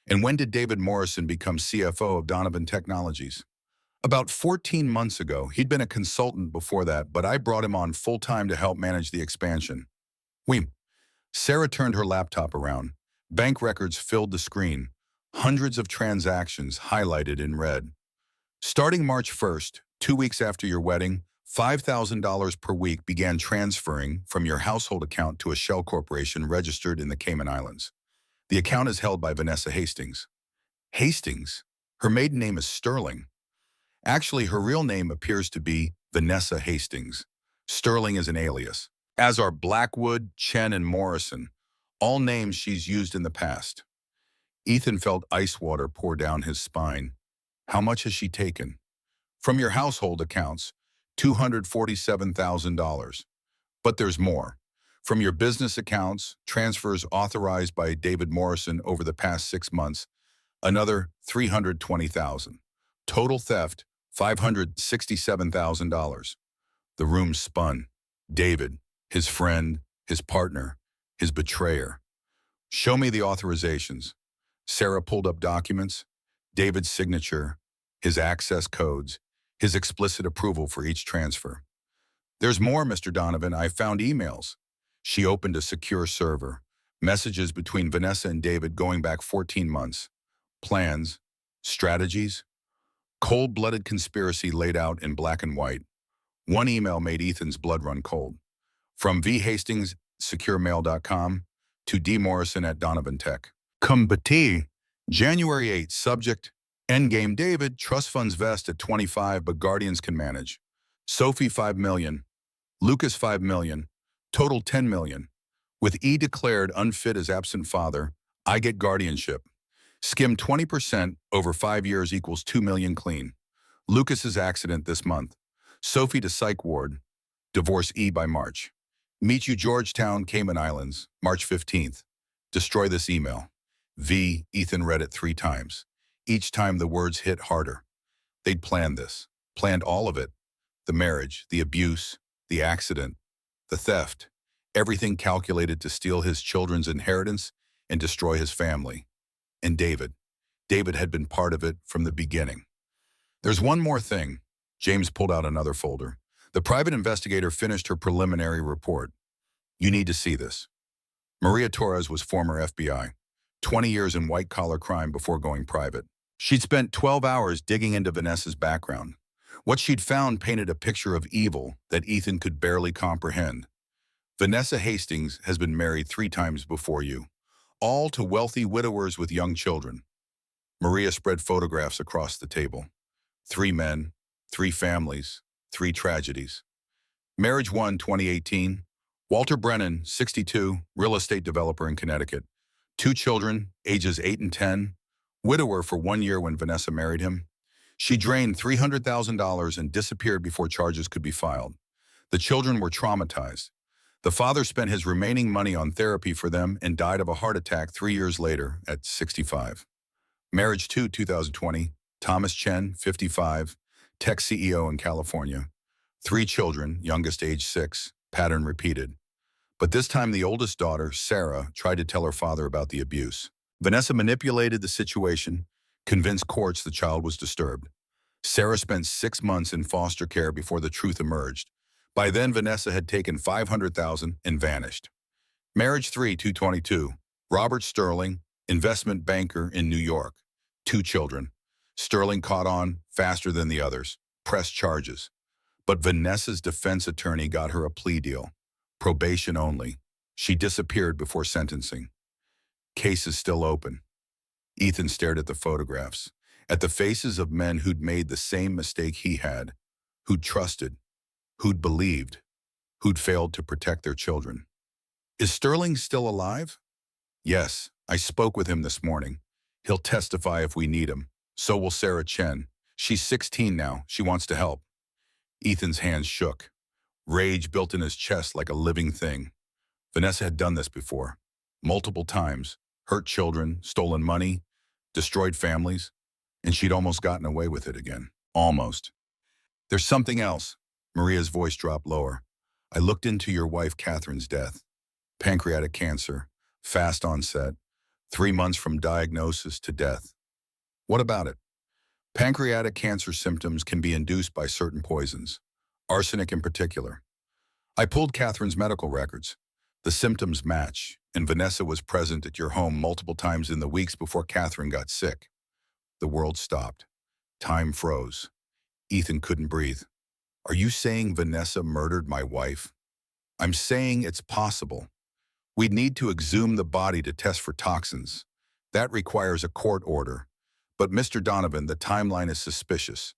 And when did David Morrison become CFO of Donovan Technologies? About 14 months ago. He'd been a consultant before that, but I brought him on full-time to help manage the expansion. Oui. Sarah turned her laptop around. Bank records filled the screen. Hundreds of transactions highlighted in red. Starting March 1st, 2 weeks after your wedding, $5,000 per week began transferring from your household account to a shell corporation registered in the Cayman Islands. The account is held by Vanessa Hastings. Hastings? Her maiden name is Sterling. Actually, her real name appears to be Vanessa Hastings. Sterling is an alias, as are Blackwood, Chen, and Morrison, all names she's used in the past. Ethan felt ice water pour down his spine. How much has she taken? From your household accounts, $247,000. But there's more. From your business accounts, transfers authorized by David Morrison over the past 6 months, another $320,000. Total theft, $567,000. The room spun. David, his friend, his partner, his betrayer. Show me the authorizations. Sarah pulled up documents, David's signature, his access codes, his explicit approval for each transfer. There's more, Mr. Donovan. I found emails. She opened a secure server. Messages between Vanessa and David going back 14 months. Plans, strategies, cold-blooded conspiracy laid out in black and white. One email made Ethan's blood run cold. From vhastingssecuremail.com to dmorrison@donovantech. Combatee, January 8, subject, Endgame David, trust funds vest at 25 but guardians can manage. Sophie 5 million, Lucas 5 million, total 10 million. With E declared unfit as absent father, I get guardianship. Skim 20% over 5 years equals 2 million clean. Lucas's accident this month. Sophie to psych ward. Divorce E by March. Meet you Georgetown, Cayman Islands, March 15th. Destroy this email. V. Ethan read it 3 times. Each time the words hit harder. They'd planned this. Planned all of it. The marriage, the abuse, the accident, the theft. Everything calculated to steal his children's inheritance and destroy his family. And David. David had been part of it from the beginning. There's one more thing. James pulled out another folder. The private investigator finished her preliminary report. You need to see this. Maria Torres was former FBI. 20 years in white-collar crime before going private. She'd spent 12 hours digging into Vanessa's background. What she'd found painted a picture of evil that Ethan could barely comprehend. Vanessa Hastings has been married 3 times before you, all to wealthy widowers with young children. Maria spread photographs across the table. 3 men, 3 families, 3 tragedies. Marriage 1, 2018. Walter Brennan, 62, real estate developer in Connecticut. 2 children, ages 8 and 10. Widower for 1 year when Vanessa married him. She drained $300,000 and disappeared before charges could be filed. The children were traumatized. The father spent his remaining money on therapy for them and died of a heart attack 3 years later at 65. Marriage 2, 2020. Thomas Chen, 55, tech CEO in California. 3 children, youngest age 6, pattern repeated. But this time the oldest daughter, Sarah, tried to tell her father about the abuse. Vanessa manipulated the situation, convinced courts the child was disturbed. Sarah spent 6 months in foster care before the truth emerged. By then, Vanessa had taken $500,000 and vanished. Marriage 3, 222. Robert Sterling, investment banker in New York. 2 children. Sterling caught on faster than the others, pressed charges. But Vanessa's defense attorney got her a plea deal. Probation only. She disappeared before sentencing. Case is still open. Ethan stared at the photographs, at the faces of men who'd made the same mistake he had, who'd trusted, who'd believed, who'd failed to protect their children. Is Sterling still alive? Yes, I spoke with him this morning. He'll testify if we need him. So will Sarah Chen. She's 16 now. She wants to help. Ethan's hands shook. Rage built in his chest like a living thing. Vanessa had done this before. Multiple times. Hurt children, stolen money, destroyed families, and she'd almost gotten away with it again. Almost. There's something else. Maria's voice dropped lower. I looked into your wife Catherine's death. Pancreatic cancer, fast onset, 3 months from diagnosis to death. What about it? Pancreatic cancer symptoms can be induced by certain poisons, arsenic in particular. I pulled Catherine's medical records. The symptoms match, and Vanessa was present at your home multiple times in the weeks before Catherine got sick. The world stopped. Time froze. Ethan couldn't breathe. Are you saying Vanessa murdered my wife? I'm saying it's possible. We'd need to exhume the body to test for toxins. That requires a court order. But Mr. Donovan, the timeline is suspicious.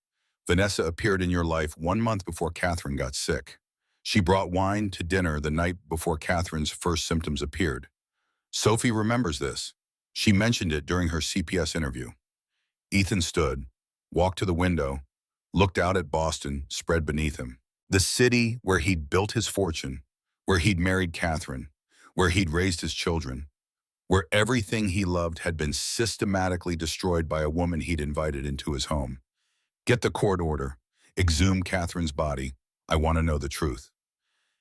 Vanessa appeared in your life 1 month before Catherine got sick. She brought wine to dinner the night before Catherine's first symptoms appeared. Sophie remembers this. She mentioned it during her CPS interview. Ethan stood, walked to the window, looked out at Boston spread beneath him. The city where he'd built his fortune, where he'd married Catherine, where he'd raised his children, where everything he loved had been systematically destroyed by a woman he'd invited into his home. Get the court order. Exhume Catherine's body. I want to know the truth.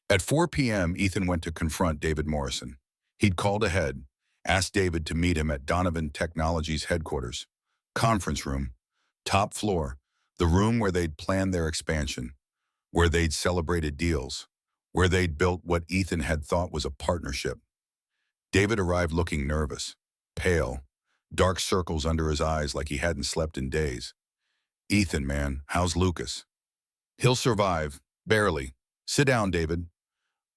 At 4 p.m., Ethan went to confront David Morrison. He'd called ahead, asked David to meet him at Donovan Technologies headquarters. Conference room, top floor, the room where they'd planned their expansion, where they'd celebrated deals, where they'd built what Ethan had thought was a partnership. David arrived looking nervous, pale, dark circles under his eyes like he hadn't slept in days. Ethan, man, how's Lucas? He'll survive, barely. Sit down, David.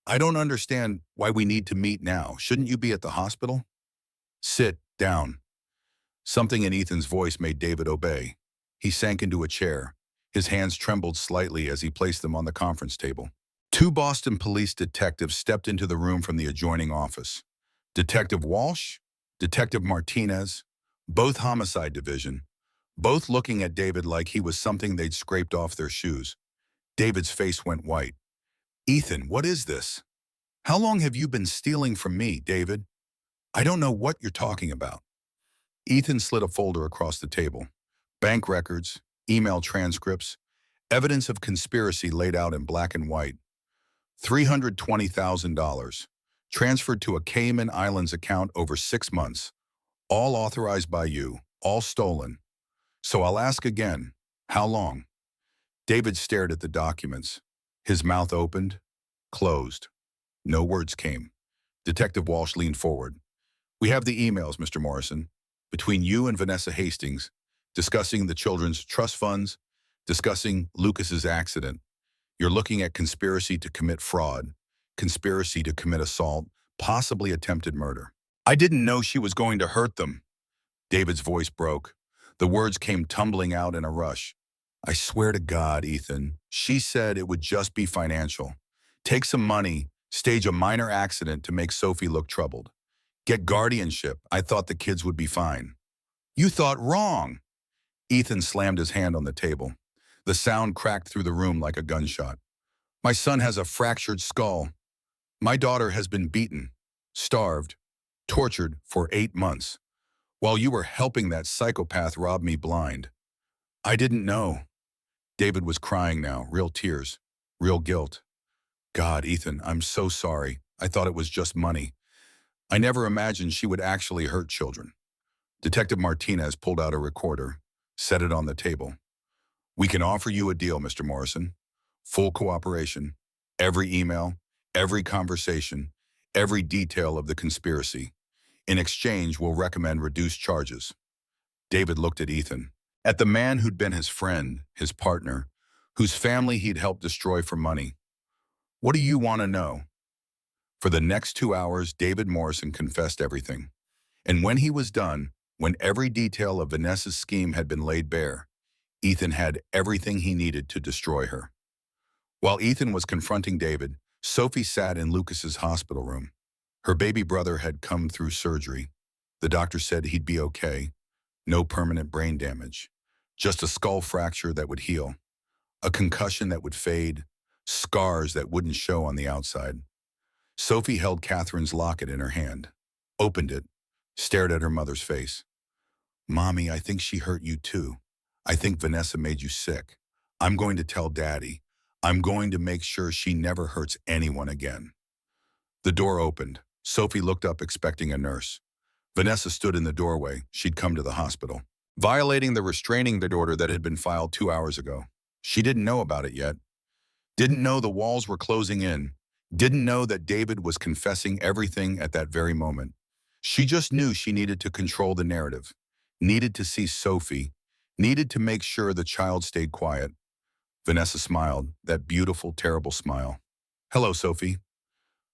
I don't understand why we need to meet now. Shouldn't you be at the hospital? Sit down. Something in Ethan's voice made David obey. He sank into a chair. His hands trembled slightly as he placed them on the conference table. 2 Boston police detectives stepped into the room from the adjoining office. Detective Walsh, Detective Martinez, both homicide division, both looking at David like he was something they'd scraped off their shoes. David's face went white. Ethan, what is this? How long have you been stealing from me, David? I don't know what you're talking about. Ethan slid a folder across the table. Bank records, email transcripts, evidence of conspiracy laid out in black and white. $320,000, transferred to a Cayman Islands account over 6 months, all authorized by you, all stolen. So I'll ask again, how long? David stared at the documents. His mouth opened, closed. No words came. Detective Walsh leaned forward. We have the emails, Mr. Morrison, between you and Vanessa Hastings, discussing the children's trust funds, discussing Lucas's accident. You're looking at conspiracy to commit fraud, conspiracy to commit assault, possibly attempted murder. I didn't know she was going to hurt them. David's voice broke. The words came tumbling out in a rush. I swear to God, Ethan, she said it would just be financial. Take some money, stage a minor accident to make Sophie look troubled. Get guardianship. I thought the kids would be fine. You thought wrong. Ethan slammed his hand on the table. The sound cracked through the room like a gunshot. My son has a fractured skull. My daughter has been beaten, starved, tortured for 8 months. while you were helping that psychopath rob me blind. I didn't know. David was crying now, real tears, real guilt. God, Ethan, I'm so sorry. I thought it was just money. I never imagined she would actually hurt children. Detective Martinez pulled out a recorder, set it on the table. We can offer you a deal, Mr. Morrison. Full cooperation. Every email, every conversation, every detail of the conspiracy. In exchange, we'll recommend reduced charges. David looked at Ethan, at the man who'd been his friend, his partner, whose family he'd helped destroy for money. What do you want to know? For the next 2 hours, David Morrison confessed everything. And when he was done, when every detail of Vanessa's scheme had been laid bare, Ethan had everything he needed to destroy her. While Ethan was confronting David, Sophie sat in Lucas's hospital room. Her baby brother had come through surgery. The doctor said he'd be okay. No permanent brain damage. Just a skull fracture that would heal. A concussion that would fade. Scars that wouldn't show on the outside. Sophie held Catherine's locket in her hand. Opened it. Stared at her mother's face. Mommy, I think she hurt you too. I think Vanessa made you sick. I'm going to tell Daddy. I'm going to make sure she never hurts anyone again. The door opened. Sophie looked up expecting a nurse. Vanessa stood in the doorway. She'd come to the hospital, violating the restraining order that had been filed 2 hours ago. She didn't know about it yet. Didn't know the walls were closing in. Didn't know that David was confessing everything at that very moment. She just knew she needed to control the narrative. Needed to see Sophie. Needed to make sure the child stayed quiet. Vanessa smiled, that beautiful, terrible smile. Hello, Sophie.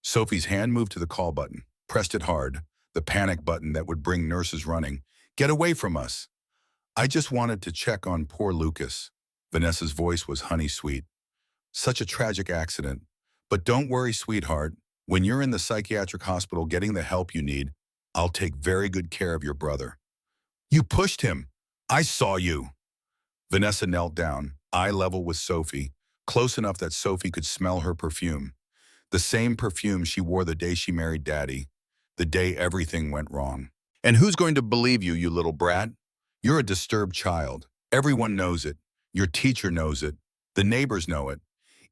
Sophie's hand moved to the call button, pressed it hard, the panic button that would bring nurses running. Get away from us. I just wanted to check on poor Lucas. Vanessa's voice was honey sweet. Such a tragic accident. But don't worry, sweetheart. When you're in the psychiatric hospital getting the help you need, I'll take very good care of your brother. You pushed him. I saw you. Vanessa knelt down, eye level with Sophie, close enough that Sophie could smell her perfume. The same perfume she wore the day she married Daddy, the day everything went wrong. And who's going to believe you, you little brat? You're a disturbed child. Everyone knows it. Your teacher knows it. The neighbors know it.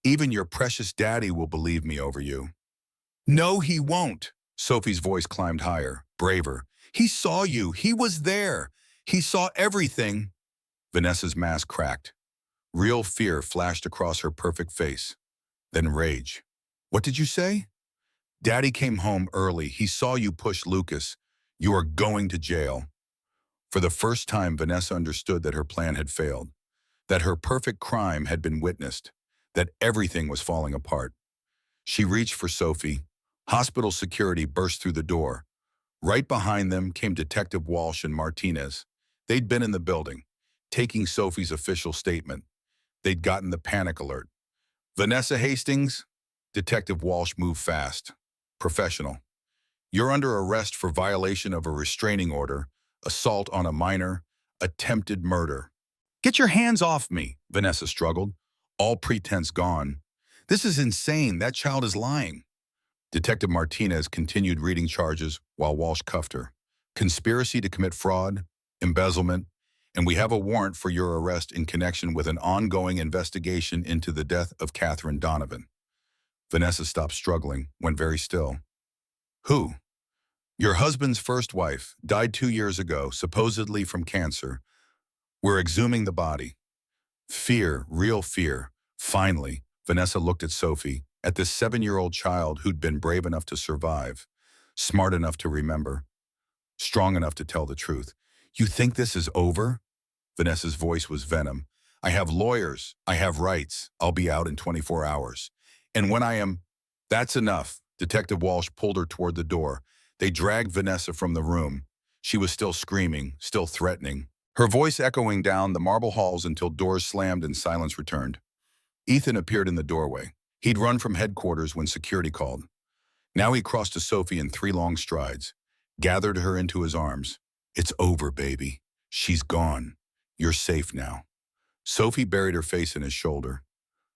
Even your precious daddy will believe me over you. No, he won't. Sophie's voice climbed higher, braver. He saw you. He was there. He saw everything. Vanessa's mask cracked. Real fear flashed across her perfect face. Then rage. What did you say? Daddy came home early. He saw you push Lucas. You are going to jail. For the first time, Vanessa understood that her plan had failed, that her perfect crime had been witnessed, that everything was falling apart. She reached for Sophie. Hospital security burst through the door. Right behind them came Detective Walsh and Martinez. They'd been in the building, taking Sophie's official statement. They'd gotten the panic alert. Vanessa Hastings? Detective Walsh moved fast. Professional. You're under arrest for violation of a restraining order, assault on a minor, attempted murder. Get your hands off me, Vanessa struggled. All pretense gone. This is insane. That child is lying. Detective Martinez continued reading charges while Walsh cuffed her. Conspiracy to commit fraud, embezzlement, and we have a warrant for your arrest in connection with an ongoing investigation into the death of Catherine Donovan. Vanessa stopped struggling, went very still. Who? Your husband's first wife, died 2 years ago, supposedly from cancer. We're exhuming the body. Fear, real fear. Finally, Vanessa looked at Sophie, at this 7-year-old child who'd been brave enough to survive, smart enough to remember, strong enough to tell the truth. You think this is over? Vanessa's voice was venom. I have lawyers. I have rights. I'll be out in 24 hours. And when I am... That's enough. Detective Walsh pulled her toward the door. They dragged Vanessa from the room. She was still screaming, still threatening, her voice echoing down the marble halls until doors slammed and silence returned. Ethan appeared in the doorway. He'd run from headquarters when security called. Now he crossed to Sophie in 3 long strides, gathered her into his arms. It's over, baby. She's gone. You're safe now. Sophie buried her face in his shoulder,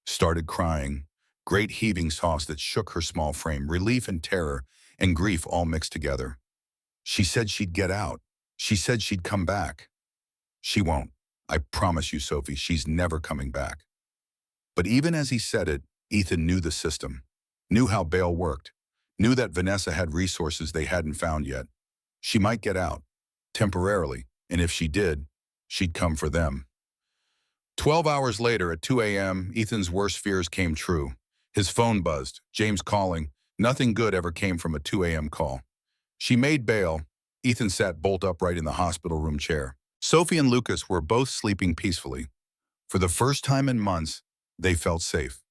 started crying, great heaving sobs that shook her small frame, relief and terror and grief all mixed together. She said she'd get out. She said she'd come back. She won't. I promise you, Sophie, she's never coming back. But even as he said it, Ethan knew the system, knew how bail worked, knew that Vanessa had resources they hadn't found yet. She might get out, temporarily, and if she did, she'd come for them. 12 hours later at 2 a.m., Ethan's worst fears came true. His phone buzzed, James calling. Nothing good ever came from a 2 a.m. call. She made bail. Ethan sat bolt upright in the hospital room chair. Sophie and Lucas were both sleeping peacefully. For the first time in months, they felt safe.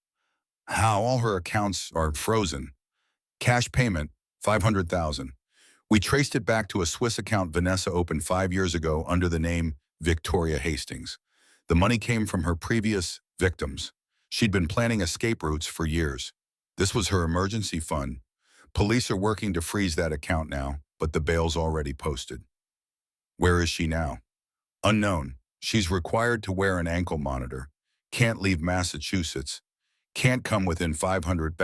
How all her accounts are frozen. Cash payment, $500,000. We traced it back to a Swiss account Vanessa opened 5 years ago under the name Victoria Hastings. The money came from her previous victims. She'd been planning escape routes for years. This was her emergency fund. Police are working to freeze that account now, but the bail's already posted. Where is she now? Unknown. She's required to wear an ankle monitor. Can't leave Massachusetts. Can't come within 500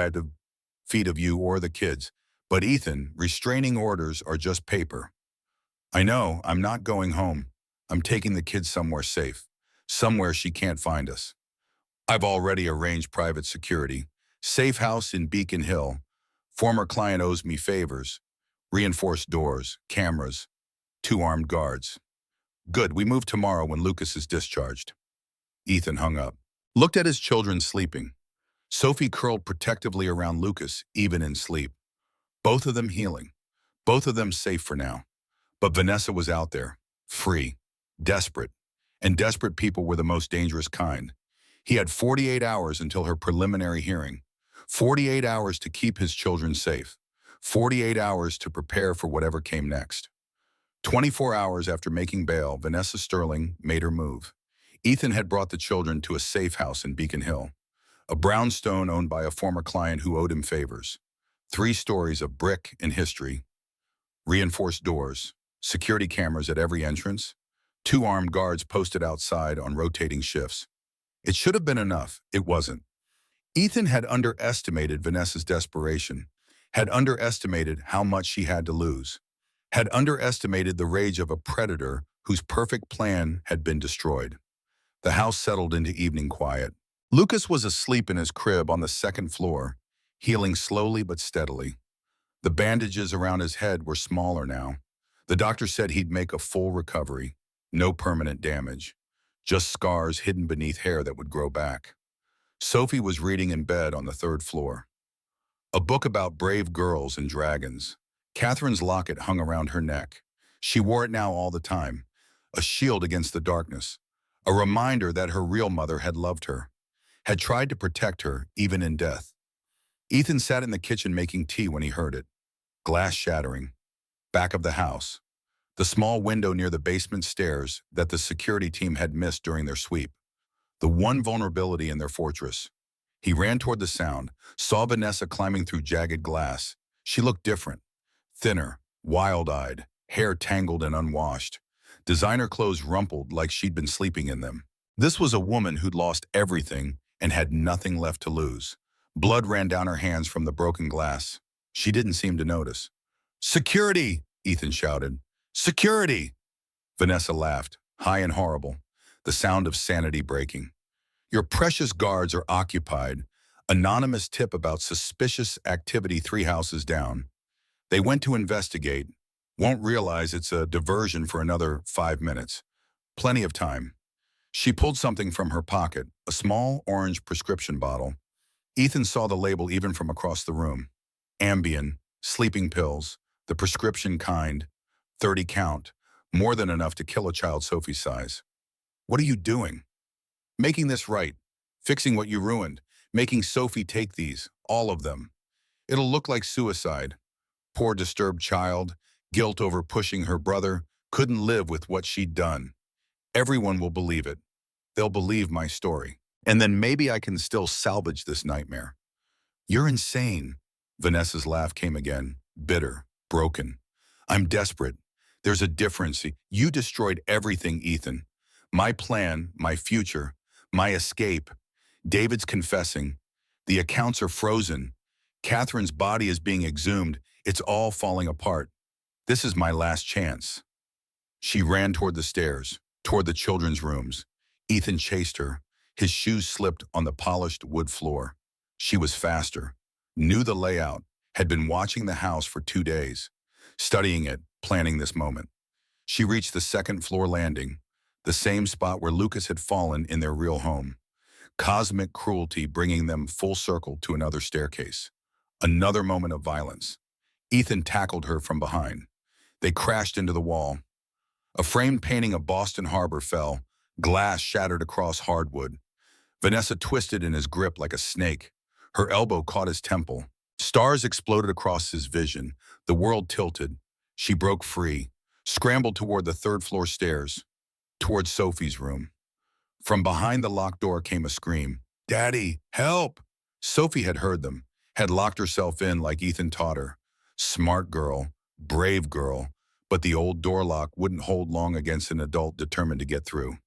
feet of you or the kids. But Ethan, restraining orders are just paper. I know, I'm not going home. I'm taking the kids somewhere safe. Somewhere she can't find us. I've already arranged private security. Safe house in Beacon Hill. Former client owes me favors. Reinforced doors, cameras, 2 armed guards. Good, we move tomorrow when Lucas is discharged. Ethan hung up. Looked at his children sleeping. Sophie curled protectively around Lucas, even in sleep. Both of them healing. Both of them safe for now. But Vanessa was out there, free, desperate. And desperate people were the most dangerous kind. He had 48 hours until her preliminary hearing. 48 hours to keep his children safe. 48 hours to prepare for whatever came next. 24 hours after making bail, Vanessa Sterling made her move. Ethan had brought the children to a safe house in Beacon Hill, a brownstone owned by a former client who owed him favors. 3 stories of brick and history, reinforced doors, security cameras at every entrance, 2 armed guards posted outside on rotating shifts. It should have been enough. It wasn't. Ethan had underestimated Vanessa's desperation, had underestimated how much she had to lose, had underestimated the rage of a predator whose perfect plan had been destroyed. The house settled into evening quiet. Lucas was asleep in his crib on the 2nd floor, healing slowly but steadily. The bandages around his head were smaller now. The doctor said he'd make a full recovery. No permanent damage. Just scars hidden beneath hair that would grow back. Sophie was reading in bed on the 3rd floor. A book about brave girls and dragons. Catherine's locket hung around her neck. She wore it now all the time. A shield against the darkness. A reminder that her real mother had loved her. Had tried to protect her, even in death. Ethan sat in the kitchen making tea when he heard it. Glass shattering. Back of the house. The small window near the basement stairs that the security team had missed during their sweep. The one vulnerability in their fortress. He ran toward the sound, saw Vanessa climbing through jagged glass. She looked different. Thinner, wild-eyed, hair tangled and unwashed. Designer clothes rumpled like she'd been sleeping in them. This was a woman who'd lost everything and had nothing left to lose. Blood ran down her hands from the broken glass. She didn't seem to notice. "Security!" Ethan shouted. "Security!" Vanessa laughed, high and horrible, the sound of sanity breaking. "Your precious guards are occupied. Anonymous tip about suspicious activity 3 houses down. They went to investigate. Won't realize it's a diversion for another 5 minutes. Plenty of time." She pulled something from her pocket, a small orange prescription bottle. Ethan saw the label even from across the room. Ambien, sleeping pills, the prescription kind, 30 count, more than enough to kill a child Sophie's size. "What are you doing?" "Making this right, fixing what you ruined, making Sophie take these, all of them. It'll look like suicide. Poor disturbed child, guilt over pushing her brother, couldn't live with what she'd done. Everyone will believe it. They'll believe my story. And then maybe I can still salvage this nightmare." "You're insane." Vanessa's laugh came again, bitter, broken. "I'm desperate. There's a difference. You destroyed everything, Ethan. My plan, my future, my escape. David's confessing. The accounts are frozen. Catherine's body is being exhumed. It's all falling apart. This is my last chance." She ran toward the stairs, toward the children's rooms. Ethan chased her. His shoes slipped on the polished wood floor. She was faster, knew the layout, had been watching the house for 2 days, studying it, planning this moment. She reached the second floor landing, the same spot where Lucas had fallen in their real home. Cosmic cruelty bringing them full circle to another staircase. Another moment of violence. Ethan tackled her from behind. They crashed into the wall. A framed painting of Boston Harbor fell. Glass shattered across hardwood. Vanessa twisted in his grip like a snake. Her elbow caught his temple. Stars exploded across his vision. The world tilted. She broke free, scrambled toward the third-floor stairs, toward Sophie's room. From behind the locked door came a scream. "Daddy, help!" Sophie had heard them, had locked herself in like Ethan taught her. Smart girl, brave girl, but the old door lock wouldn't hold long against an adult determined to get through.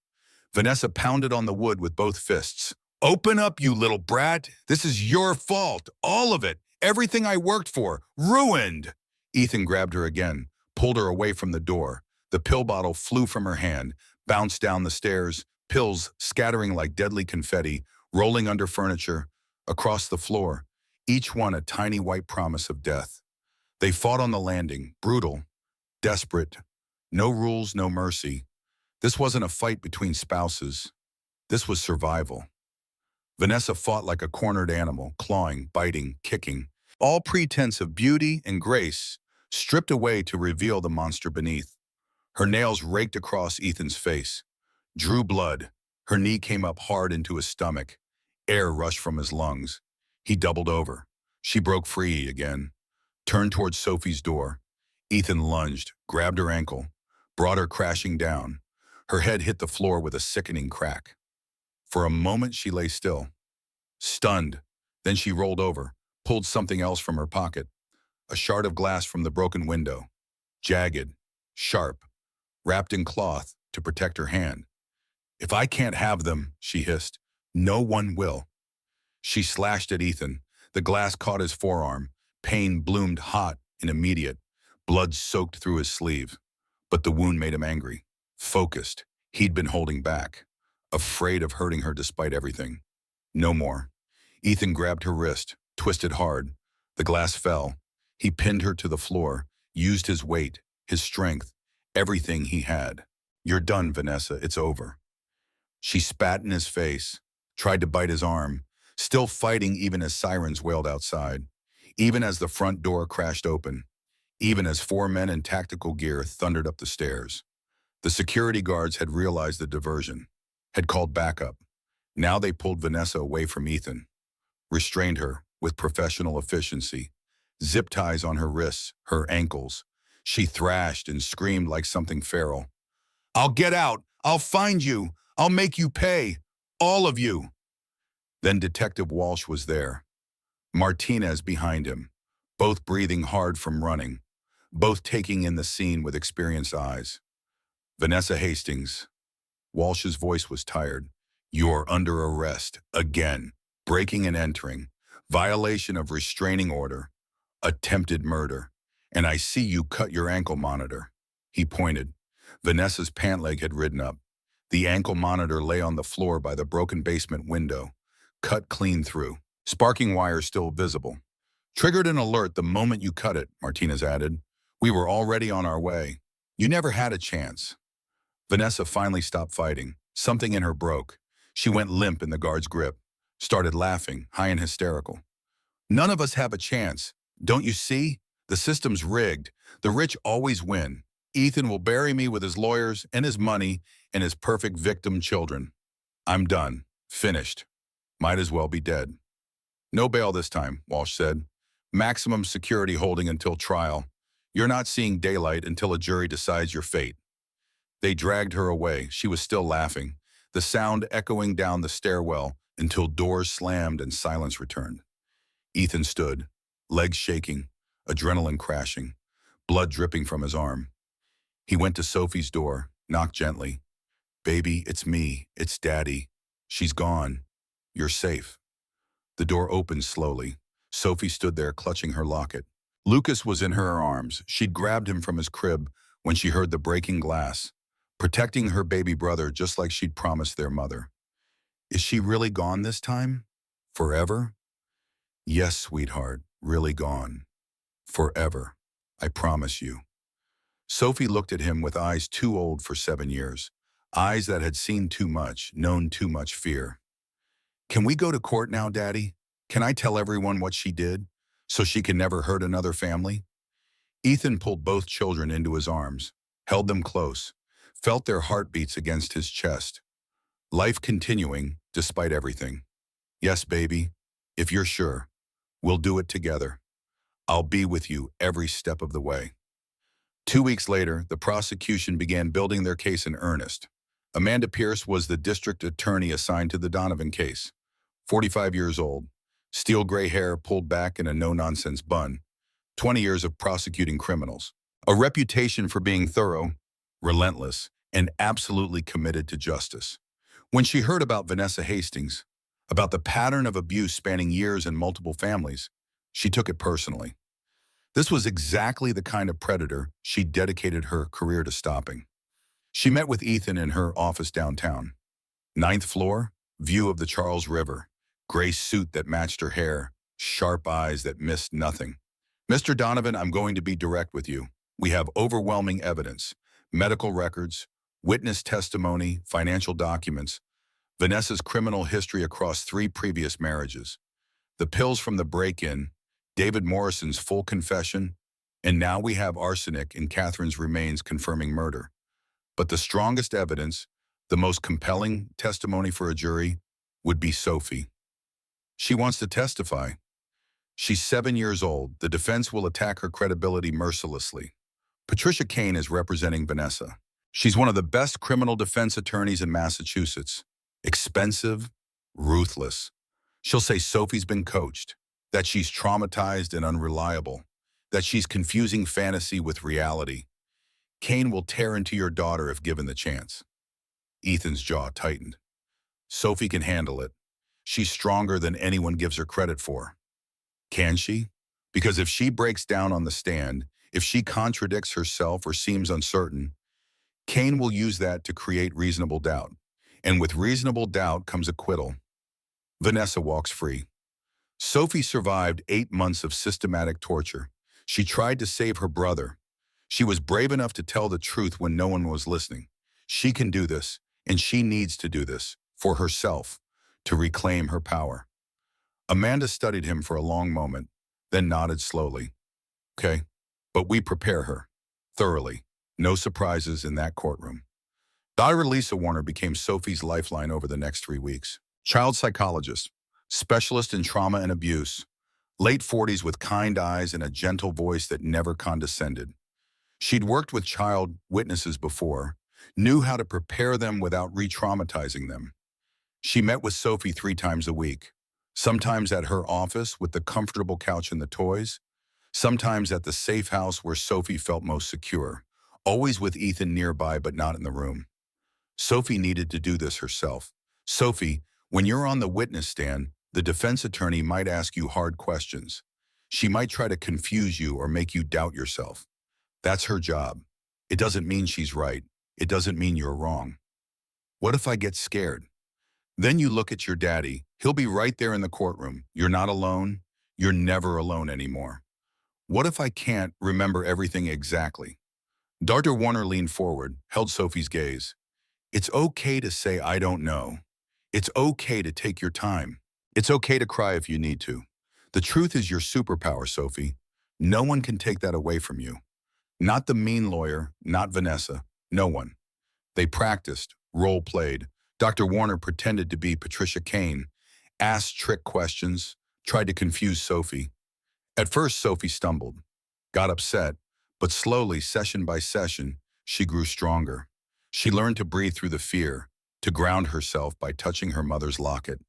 Vanessa pounded on the wood with both fists. "Open up, you little brat! This is your fault, all of it! Everything I worked for, ruined!" Ethan grabbed her again, pulled her away from the door. The pill bottle flew from her hand, bounced down the stairs, pills scattering like deadly confetti, rolling under furniture, across the floor, each one a tiny white promise of death. They fought on the landing, brutal, desperate. No rules, no mercy. This wasn't a fight between spouses. This was survival. Vanessa fought like a cornered animal, clawing, biting, kicking. All pretense of beauty and grace stripped away to reveal the monster beneath. Her nails raked across Ethan's face. Drew blood. Her knee came up hard into his stomach. Air rushed from his lungs. He doubled over. She broke free again. Turned towards Sophie's door. Ethan lunged, grabbed her ankle, brought her crashing down. Her head hit the floor with a sickening crack. For a moment she lay still, stunned. Then she rolled over, pulled something else from her pocket. A shard of glass from the broken window. Jagged, sharp, wrapped in cloth to protect her hand. "If I can't have them," she hissed, "no one will." She slashed at Ethan. The glass caught his forearm. Pain bloomed hot and immediate. Blood soaked through his sleeve. But the wound made him angry. Focused. He'd been holding back. Afraid of hurting her despite everything. No more. Ethan grabbed her wrist, twisted hard. The glass fell. He pinned her to the floor, used his weight, his strength, everything he had. "You're done, Vanessa. It's over." She spat in his face, tried to bite his arm, still fighting even as sirens wailed outside, even as the front door crashed open, even as 4 men in tactical gear thundered up the stairs. The security guards had realized the diversion, had called backup. Now they pulled Vanessa away from Ethan, restrained her with professional efficiency, zip ties on her wrists, her ankles. She thrashed and screamed like something feral. "I'll get out! I'll find you! I'll make you pay! All of you!" Then Detective Walsh was there. Martinez behind him, both breathing hard from running, both taking in the scene with experienced eyes. "Vanessa Hastings." Walsh's voice was tired. "You're under arrest, again. Breaking and entering. Violation of restraining order. Attempted murder. And I see you cut your ankle monitor." He pointed. Vanessa's pant leg had ridden up. The ankle monitor lay on the floor by the broken basement window, cut clean through, sparking wires still visible. "Triggered an alert the moment you cut it," Martinez added. "We were already on our way. You never had a chance." Vanessa finally stopped fighting. Something in her broke. She went limp in the guard's grip, started laughing, high and hysterical. "None of us have a chance. Don't you see? The system's rigged. The rich always win. Ethan will bury me with his lawyers and his money and his perfect victim children. I'm done. Finished. Might as well be dead." "No bail this time," Walsh said. "Maximum security holding until trial. You're not seeing daylight until a jury decides your fate." They dragged her away. She was still laughing, the sound echoing down the stairwell until doors slammed and silence returned. Ethan stood, legs shaking, adrenaline crashing, blood dripping from his arm. He went to Sophie's door, knocked gently. "Baby, it's me. It's Daddy. She's gone. You're safe." The door opened slowly. Sophie stood there clutching her locket. Lucas was in her arms. She'd grabbed him from his crib, when she heard the breaking glass, protecting her baby brother just like she'd promised their mother. Is she really gone this time? Forever? Yes, sweetheart, really gone. Forever. I promise you. Sophie looked at him with eyes too old for 7 years, eyes that had seen too much, known too much fear. Can we go to court now, Daddy? Can I tell everyone what she did, so she can never hurt another family? Ethan pulled both children into his arms, held them close, felt their heartbeats against his chest. Life continuing, despite everything. Yes, baby, if you're sure, we'll do it together. I'll be with you every step of the way. 2 weeks later, the prosecution began building their case in earnest. Amanda Pierce was the district attorney assigned to the Donovan case. 45 years old, steel gray hair pulled back in a no-nonsense bun, 20 years of prosecuting criminals. A reputation for being thorough, relentless, and absolutely committed to justice. When she heard about Vanessa Hastings, about the pattern of abuse spanning years and multiple families, she took it personally. This was exactly the kind of predator she dedicated her career to stopping. She met with Ethan in her office downtown. Ninth floor, view of the Charles River, gray suit that matched her hair, sharp eyes that missed nothing. Mr. Donovan, I'm going to be direct with you. We have overwhelming evidence, medical records, witness testimony, financial documents, Vanessa's criminal history across 3 previous marriages, the pills from the break-in, David Morrison's full confession, and now we have arsenic in Catherine's remains confirming murder. But the strongest evidence, the most compelling testimony for a jury, would be Sophie. She wants to testify. She's 7 years old. The defense will attack her credibility mercilessly. Patricia Kane is representing Vanessa. She's one of the best criminal defense attorneys in Massachusetts. Expensive, ruthless. She'll say Sophie's been coached, that she's traumatized and unreliable, that she's confusing fantasy with reality. Kane will tear into your daughter if given the chance. Ethan's jaw tightened. Sophie can handle it. She's stronger than anyone gives her credit for. Can she? Because if she breaks down on the stand, if she contradicts herself or seems uncertain, Kane will use that to create reasonable doubt. And with reasonable doubt comes acquittal. Vanessa walks free. Sophie survived 8 months of systematic torture. She tried to save her brother. She was brave enough to tell the truth when no one was listening. She can do this, and she needs to do this, for herself, to reclaim her power. Amanda studied him for a long moment, then nodded slowly. Okay, but we prepare her, thoroughly. No surprises in that courtroom. Dr. Lisa Warner became Sophie's lifeline over the next 3 weeks. Child psychologist, specialist in trauma and abuse, late 40s with kind eyes and a gentle voice that never condescended. She'd worked with child witnesses before, knew how to prepare them without re-traumatizing them. She met with Sophie 3 times a week, sometimes at her office with the comfortable couch and the toys, sometimes at the safe house where Sophie felt most secure, always with Ethan nearby but not in the room. Sophie needed to do this herself. Sophie, when you're on the witness stand, the defense attorney might ask you hard questions. She might try to confuse you or make you doubt yourself. That's her job. It doesn't mean she's right. It doesn't mean you're wrong. What if I get scared? Then you look at your daddy. He'll be right there in the courtroom. You're not alone. You're never alone anymore. What if I can't remember everything exactly? Dr. Warner leaned forward, held Sophie's gaze. It's okay to say I don't know. It's okay to take your time. It's okay to cry if you need to. The truth is your superpower, Sophie. No one can take that away from you. Not the mean lawyer, not Vanessa, no one. They practiced, role-played. Dr. Warner pretended to be Patricia Kane, asked trick questions, tried to confuse Sophie. At first, Sophie stumbled, got upset, but slowly, session by session, she grew stronger. She learned to breathe through the fear, to ground herself by touching her mother's locket,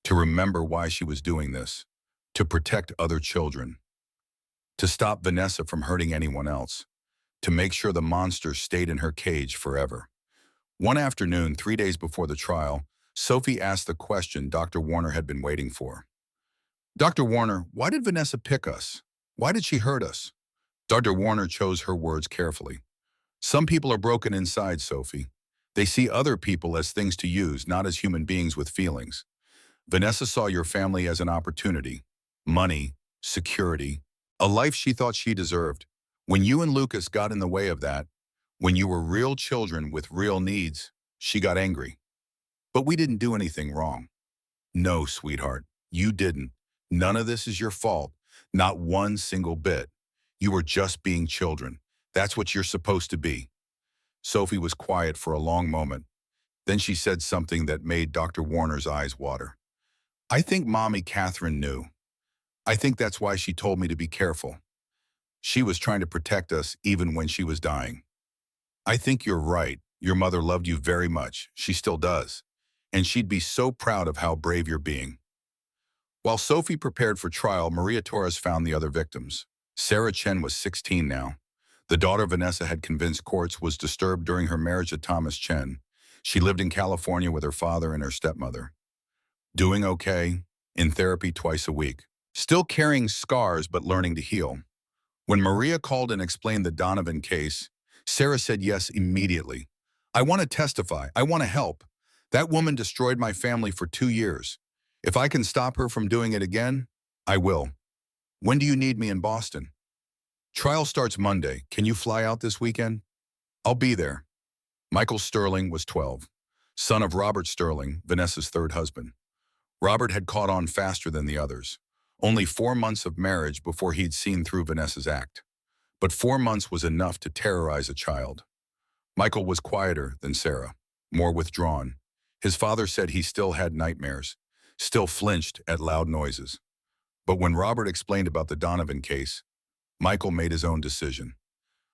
to remember why she was doing this, to protect other children, to stop Vanessa from hurting anyone else, to make sure the monster stayed in her cage forever. One afternoon, 3 days before the trial, Sophie asked the question Dr. Warner had been waiting for. Dr. Warner, why did Vanessa pick us? Why did she hurt us? Dr. Warner chose her words carefully. Some people are broken inside, Sophie. They see other people as things to use, not as human beings with feelings. Vanessa saw your family as an opportunity, money, security, a life she thought she deserved. When you and Lucas got in the way of that, when you were real children with real needs, she got angry. But we didn't do anything wrong. No, sweetheart, you didn't. None of this is your fault. Not one single bit. You were just being children. That's what you're supposed to be. Sophie was quiet for a long moment. Then she said something that made Dr. Warner's eyes water. I think Mommy Catherine knew. I think that's why she told me to be careful. She was trying to protect us even when she was dying. I think you're right. Your mother loved you very much. She still does. And she'd be so proud of how brave you're being. While Sophie prepared for trial, Maria Torres found the other victims. Sarah Chen was 16 now. The daughter Vanessa had convinced courts was disturbed during her marriage to Thomas Chen. She lived in California with her father and her stepmother. Doing okay, in therapy twice a week. Still carrying scars but learning to heal. When Maria called and explained the Donovan case, Sarah said yes immediately. I want to testify. I want to help. That woman destroyed my family for 2 years. If I can stop her from doing it again, I will. When do you need me in Boston? Trial starts Monday. Can you fly out this weekend? I'll be there. Michael Sterling was 12, son of Robert Sterling, Vanessa's third husband. Robert had caught on faster than the others. Only 4 months of marriage before he'd seen through Vanessa's act. But 4 months was enough to terrorize a child. Michael was quieter than Sarah, more withdrawn. His father said he still had nightmares, still flinched at loud noises. But when Robert explained about the Donovan case, Michael made his own decision.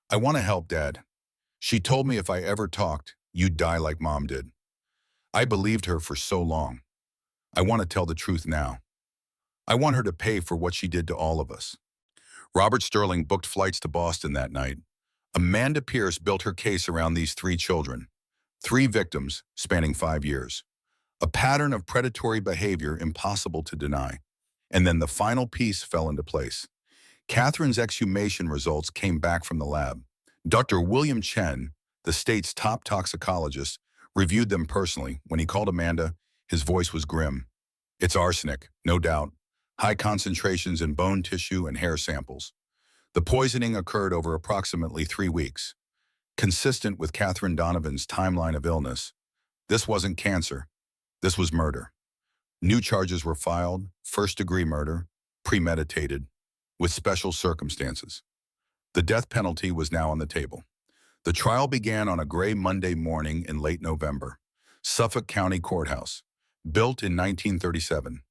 I want to help, Dad. She told me if I ever talked, you'd die like Mom did. I believed her for so long. I want to tell the truth now. I want her to pay for what she did to all of us. Robert Sterling booked flights to Boston that night. Amanda Pierce built her case around these 3 children. 3 victims spanning 5 years. A pattern of predatory behavior impossible to deny. And then the final piece fell into place. Catherine's exhumation results came back from the lab. Dr. William Chen, the state's top toxicologist, reviewed them personally. When he called Amanda, his voice was grim. It's arsenic, no doubt. High concentrations in bone tissue and hair samples. The poisoning occurred over approximately 3 weeks. Consistent with Catherine Donovan's timeline of illness, this wasn't cancer. This was murder. New charges were filed, first-degree murder, premeditated, with special circumstances. The death penalty was now on the table. The trial began on a gray Monday morning in late November. Suffolk County Courthouse, built in 1937.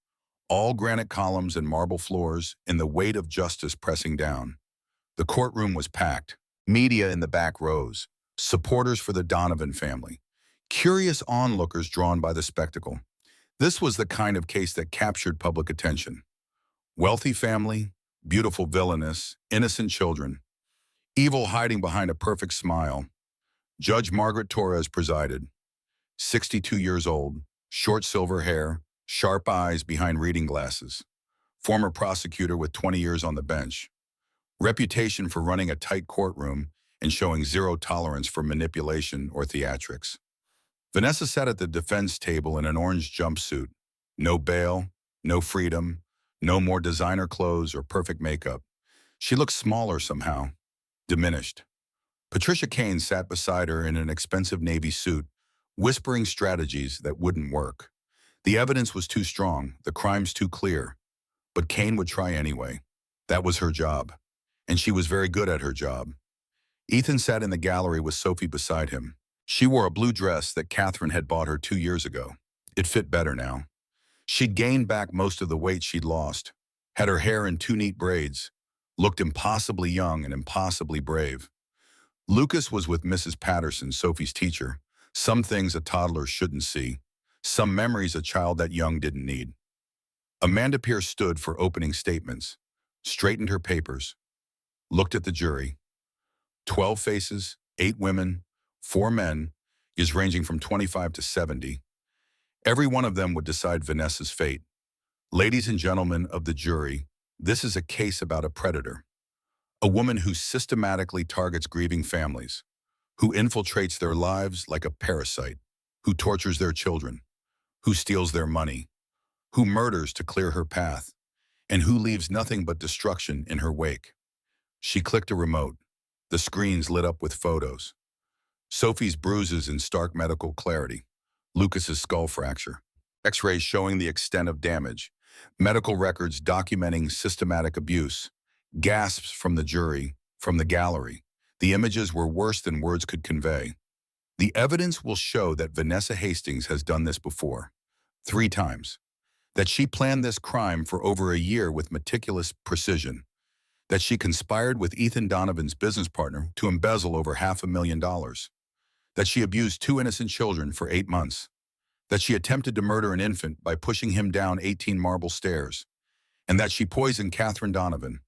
All granite columns and marble floors, and the weight of justice pressing down. The courtroom was packed. Media in the back rows. Supporters for the Donovan family. Curious onlookers drawn by the spectacle. This was the kind of case that captured public attention. Wealthy family, beautiful villainess, innocent children. Evil hiding behind a perfect smile. Judge Margaret Torres presided. 62 years old, short silver hair, sharp eyes behind reading glasses. Former prosecutor with 20 years on the bench. Reputation for running a tight courtroom and showing zero tolerance for manipulation or theatrics. Vanessa sat at the defense table in an orange jumpsuit. No bail, no freedom, no more designer clothes or perfect makeup. She looked smaller somehow, diminished. Patricia Kane sat beside her in an expensive navy suit, whispering strategies that wouldn't work. The evidence was too strong, the crimes too clear. But Kane would try anyway. That was her job. And she was very good at her job. Ethan sat in the gallery with Sophie beside him. She wore a blue dress that Catherine had bought her 2 years ago. It fit better now. She'd gained back most of the weight she'd lost, had her hair in 2 neat braids, looked impossibly young and impossibly brave. Lucas was with Mrs. Patterson, Sophie's teacher. Some things a toddler shouldn't see. Some memories a child that young didn't need. Amanda Pierce stood for opening statements, straightened her papers, looked at the jury. 12 faces, 8 women, 4 men, is ranging from 25 to 70. Every one of them would decide Vanessa's fate. Ladies and gentlemen of the jury, this is a case about a predator. A woman who systematically targets grieving families. who infiltrates their lives like a parasite, who tortures their children, who steals their money, who murders to clear her path, and who leaves nothing but destruction in her wake. She clicked a remote. The screens lit up with photos. Sophie's bruises in stark medical clarity. Lucas's skull fracture. X-rays showing the extent of damage. Medical records documenting systematic abuse. Gasps from the jury, from the gallery. The images were worse than words could convey. The evidence will show that Vanessa Hastings has done this before. 3 times. That she planned this crime for over a year with meticulous precision. That she conspired with Ethan Donovan's business partner to embezzle over $500,000. That she abused 2 innocent children for 8 months. That she attempted to murder an infant by pushing him down 18 marble stairs. And that she poisoned Catherine Donovan,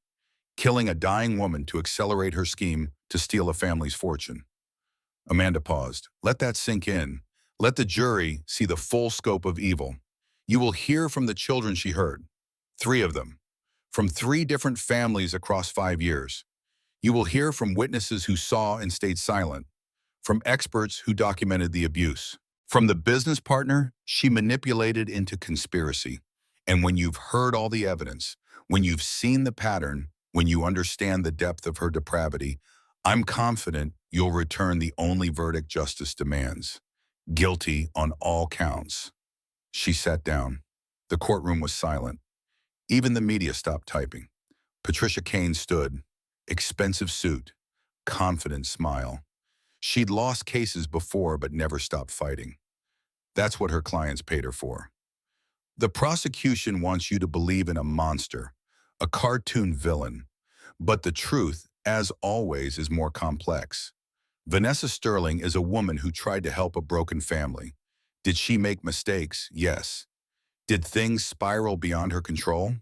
killing a dying woman to accelerate her scheme to steal a family's fortune. Amanda paused. Let that sink in. Let the jury see the full scope of evil. You will hear from the children she heard. 3 of them. From 3 different families across 5 years. You will hear from witnesses who saw and stayed silent. From experts who documented the abuse. From the business partner she manipulated into conspiracy. And when you've heard all the evidence, when you've seen the pattern, when you understand the depth of her depravity, I'm confident you'll return the only verdict justice demands. Guilty on all counts. She sat down. The courtroom was silent. Even the media stopped typing. Patricia Kane stood. Expensive suit. Confident smile. She'd lost cases before but never stopped fighting. That's what her clients paid her for. The prosecution wants you to believe in a monster, a cartoon villain. But the truth, as always, is more complex. Vanessa Sterling is a woman who tried to help a broken family. Did she make mistakes? Yes. Did things spiral beyond her control?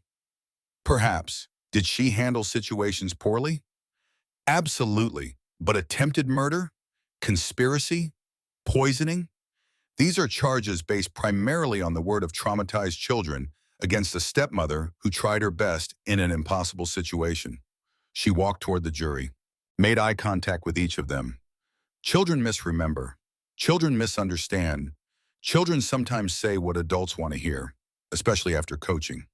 Perhaps. Did she handle situations poorly? Absolutely. But attempted murder? Conspiracy? Poisoning? These are charges based primarily on the word of traumatized children against a stepmother who tried her best in an impossible situation. She walked toward the jury, made eye contact with each of them. Children misremember. Children misunderstand. Children sometimes say what adults want to hear, especially after coaching.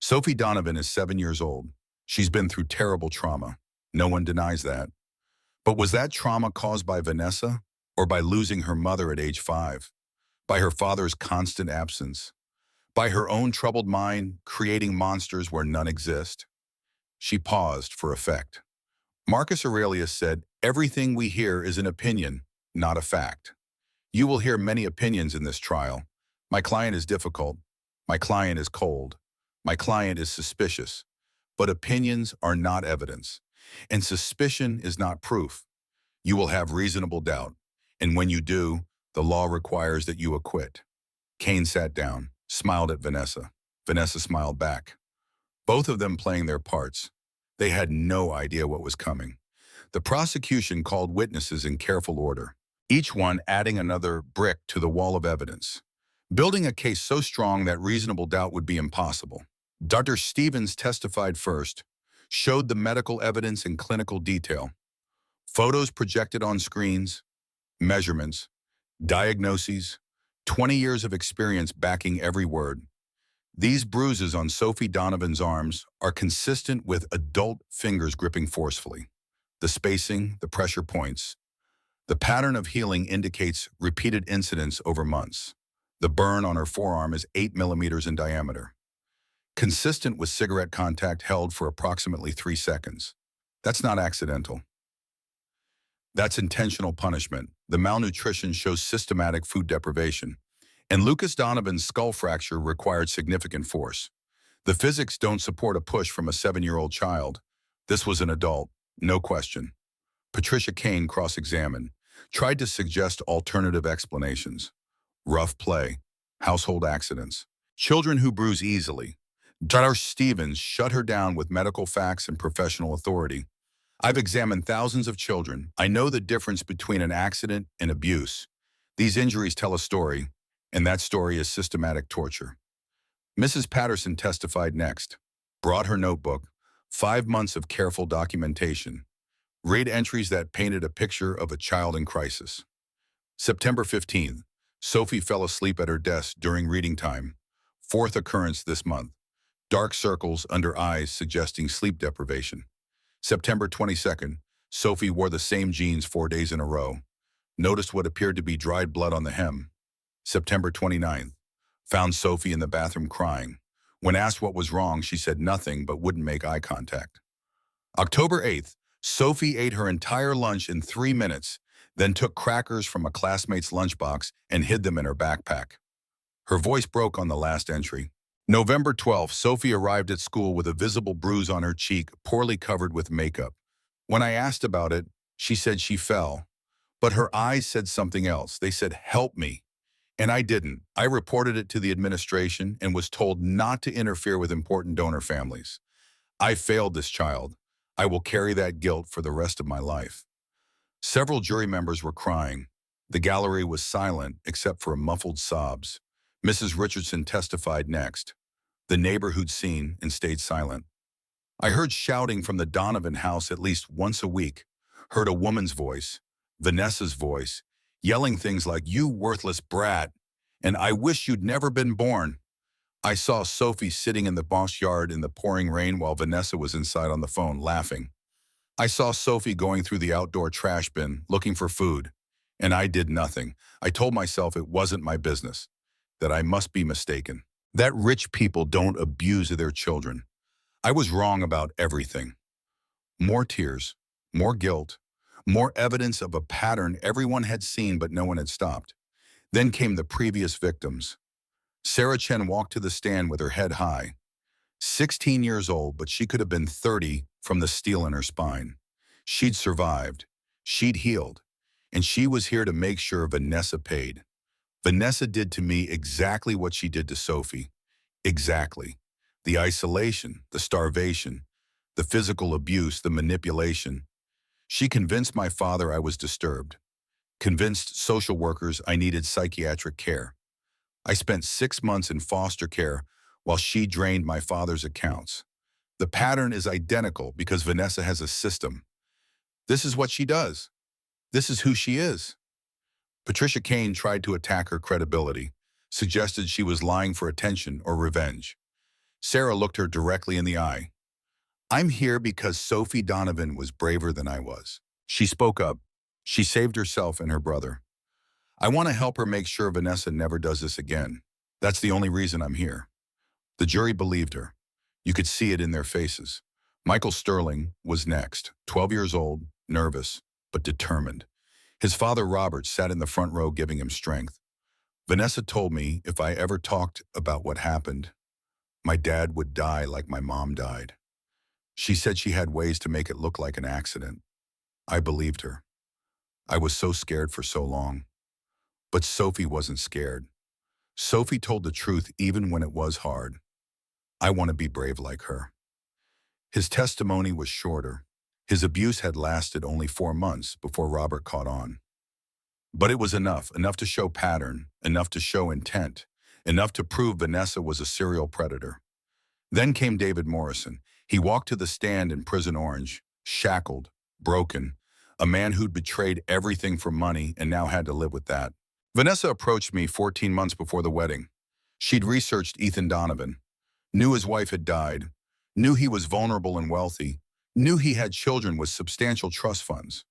Sophie Donovan is 7 years old. She's been through terrible trauma. No one denies that. But was that trauma caused by Vanessa or by losing her mother at age 5? By her father's constant absence? By her own troubled mind creating monsters where none exist? She paused for effect. Marcus Aurelius said, "Everything we hear is an opinion, not a fact." You will hear many opinions in this trial. My client is difficult. My client is cold. My client is suspicious. But opinions are not evidence. And suspicion is not proof. You will have reasonable doubt. And when you do, the law requires that you acquit. Kane sat down, smiled at Vanessa. Vanessa smiled back. Both of them playing their parts. They had no idea what was coming. The prosecution called witnesses in careful order, each one adding another brick to the wall of evidence, building a case so strong that reasonable doubt would be impossible. Dr. Stevens testified first, showed the medical evidence in clinical detail, photos projected on screens, measurements, diagnoses, 20 years of experience backing every word. These bruises on Sophie Donovan's arms are consistent with adult fingers gripping forcefully. The spacing, the pressure points. The pattern of healing indicates repeated incidents over months. The burn on her forearm is 8 millimeters in diameter. Consistent with cigarette contact held for approximately 3 seconds. That's not accidental. That's intentional punishment. The malnutrition shows systematic food deprivation. And Lucas Donovan's skull fracture required significant force. The physics don't support a push from a 7-year-old child. This was an adult, no question. Patricia Kane cross-examined, tried to suggest alternative explanations. Rough play, household accidents, children who bruise easily. Dr. Stevens shut her down with medical facts and professional authority. I've examined thousands of children. I know the difference between an accident and abuse. These injuries tell a story, and that story is systematic torture. Mrs. Patterson testified next, brought her notebook, 5 months of careful documentation. Read entries that painted a picture of a child in crisis. September 15th, Sophie fell asleep at her desk during reading time. Fourth occurrence this month. Dark circles under eyes suggesting sleep deprivation. September 22nd, Sophie wore the same jeans 4 days in a row. Noticed what appeared to be dried blood on the hem. September 29th, found Sophie in the bathroom crying. When asked what was wrong, she said nothing but wouldn't make eye contact. October 8th, Sophie ate her entire lunch in 3 minutes, then took crackers from a classmate's lunchbox and hid them in her backpack. Her voice broke on the last entry. November 12th, Sophie arrived at school with a visible bruise on her cheek, poorly covered with makeup. When I asked about it, she said she fell. But her eyes said something else. They said, "Help me." And I didn't. I reported it to the administration and was told not to interfere with important donor families. I failed this child. I will carry that guilt for the rest of my life. Several jury members were crying. The gallery was silent except for muffled sobs. Mrs. Richardson testified next. The neighbor who'd seen and stayed silent. I heard shouting from the Donovan house at least once a week. Heard a woman's voice, Vanessa's voice, yelling things like, "You worthless brat," and "I wish you'd never been born." I saw Sophie sitting in the boss yard in the pouring rain while Vanessa was inside on the phone laughing. I saw Sophie going through the outdoor trash bin looking for food, and I did nothing. I told myself it wasn't my business, that I must be mistaken, that rich people don't abuse their children. I was wrong about everything. More tears, more guilt, more evidence of a pattern everyone had seen but no one had stopped. Then came the previous victims. Sarah Chen walked to the stand with her head high. 16 years old, but she could have been 30 from the steel in her spine. She'd survived. She'd healed. And she was here to make sure Vanessa paid. Vanessa did to me exactly what she did to Sophie. Exactly. The isolation, the starvation, the physical abuse, the manipulation. She convinced my father I was disturbed. Convinced social workers I needed psychiatric care. I spent 6 months in foster care while she drained my father's accounts. The pattern is identical because Vanessa has a system. This is what she does. This is who she is. Patricia Kane tried to attack her credibility, suggested she was lying for attention or revenge. Sarah looked her directly in the eye. "I'm here because Sophie Donovan was braver than I was." She spoke up. She saved herself and her brother. "I want to help her make sure Vanessa never does this again. That's the only reason I'm here." The jury believed her. You could see it in their faces. Michael Sterling was next, 12 years old, nervous, but determined. His father, Robert, sat in the front row giving him strength. "Vanessa told me if I ever talked about what happened, my dad would die like my mom died. She said she had ways to make it look like an accident." I believed her. I was so scared for so long. But Sophie wasn't scared. Sophie told the truth even when it was hard. I want to be brave like her. His testimony was shorter. His abuse had lasted only 4 months before Robert caught on. But it was enough to show pattern, enough to show intent, enough to prove Vanessa was a serial predator. Then came David Morrison. He walked to the stand in Prison Orange, shackled, broken, a man who'd betrayed everything for money and now had to live with that. Vanessa approached me 14 months before the wedding. She'd researched Ethan Donovan, knew his wife had died, knew he was vulnerable and wealthy, knew he had children with substantial trust funds.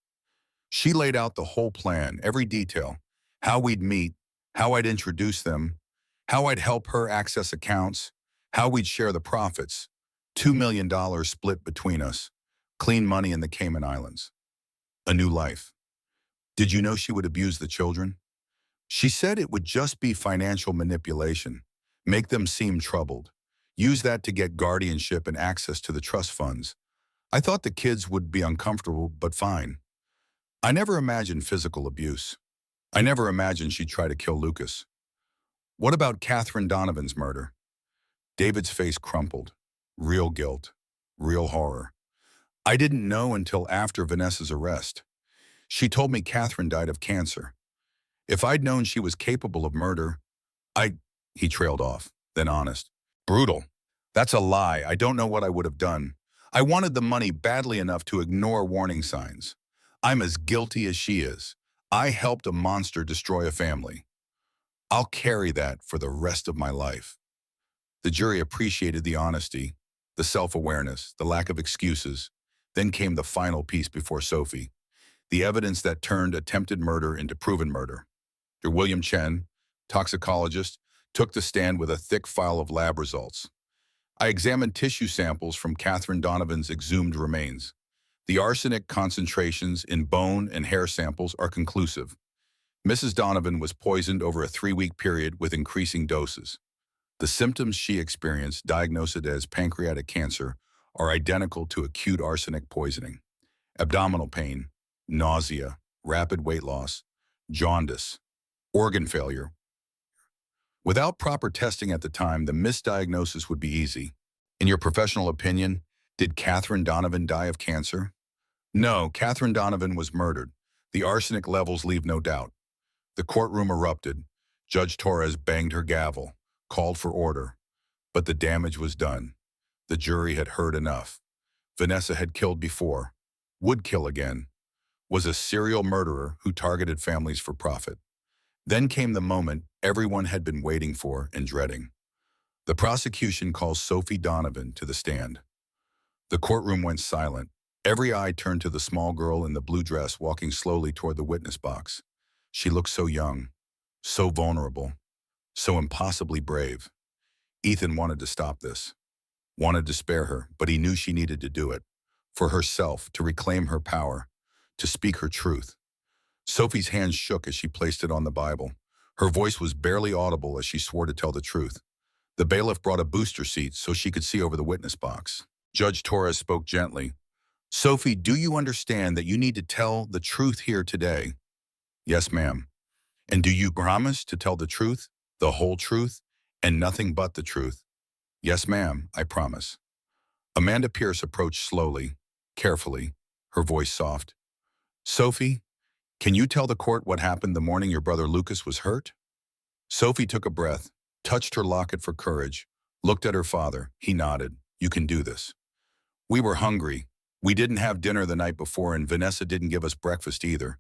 She laid out the whole plan, every detail, how we'd meet, how I'd introduce them, how I'd help her access accounts, how we'd share the profits. $2 million split between us, clean money in the Cayman Islands. A new life. Did you know she would abuse the children? She said it would just be financial manipulation, make them seem troubled, use that to get guardianship and access to the trust funds. I thought the kids would be uncomfortable, but fine. I never imagined physical abuse. I never imagined she'd try to kill Lucas. What about Catherine Donovan's murder? David's face crumpled. Real guilt. Real horror. I didn't know until after Vanessa's arrest. She told me Catherine died of cancer. If I'd known she was capable of murder, He trailed off, then honest. Brutal. That's a lie. I don't know what I would have done. I wanted the money badly enough to ignore warning signs. I'm as guilty as she is. I helped a monster destroy a family. I'll carry that for the rest of my life. The jury appreciated the honesty, the self-awareness, the lack of excuses. Then came the final piece before Sophie, the evidence that turned attempted murder into proven murder. Dr. William Chen, toxicologist, took the stand with a thick file of lab results. I examined tissue samples from Catherine Donovan's exhumed remains. The arsenic concentrations in bone and hair samples are conclusive. Mrs. Donovan was poisoned over a 3-week period with increasing doses. The symptoms she experienced, diagnosed as pancreatic cancer, are identical to acute arsenic poisoning. Abdominal pain, nausea, rapid weight loss, jaundice, organ failure. Without proper testing at the time, the misdiagnosis would be easy. In your professional opinion, did Catherine Donovan die of cancer? No, Catherine Donovan was murdered. The arsenic levels leave no doubt. The courtroom erupted. Judge Torres banged her gavel, called for order. But the damage was done. The jury had heard enough. Vanessa had killed before, would kill again, was a serial murderer who targeted families for profit. Then came the moment everyone had been waiting for and dreading. The prosecution calls Sophie Donovan to the stand. The courtroom went silent. Every eye turned to the small girl in the blue dress walking slowly toward the witness box. She looked so young, so vulnerable, so impossibly brave. Ethan wanted to stop this, wanted to spare her, but he knew she needed to do it. For herself, to reclaim her power, to speak her truth. Sophie's hands shook as she placed it on the Bible. Her voice was barely audible as she swore to tell the truth. The bailiff brought a booster seat so she could see over the witness box. Judge Torres spoke gently. Sophie, do you understand that you need to tell the truth here today? Yes, ma'am. And do you promise to tell the truth, the whole truth, and nothing but the truth? Yes, ma'am, I promise. Amanda Pierce approached slowly, carefully, her voice soft. Sophie, can you tell the court what happened the morning your brother Lucas was hurt? Sophie took a breath, touched her locket for courage, looked at her father. He nodded. You can do this. We were hungry. We didn't have dinner the night before, and Vanessa didn't give us breakfast either.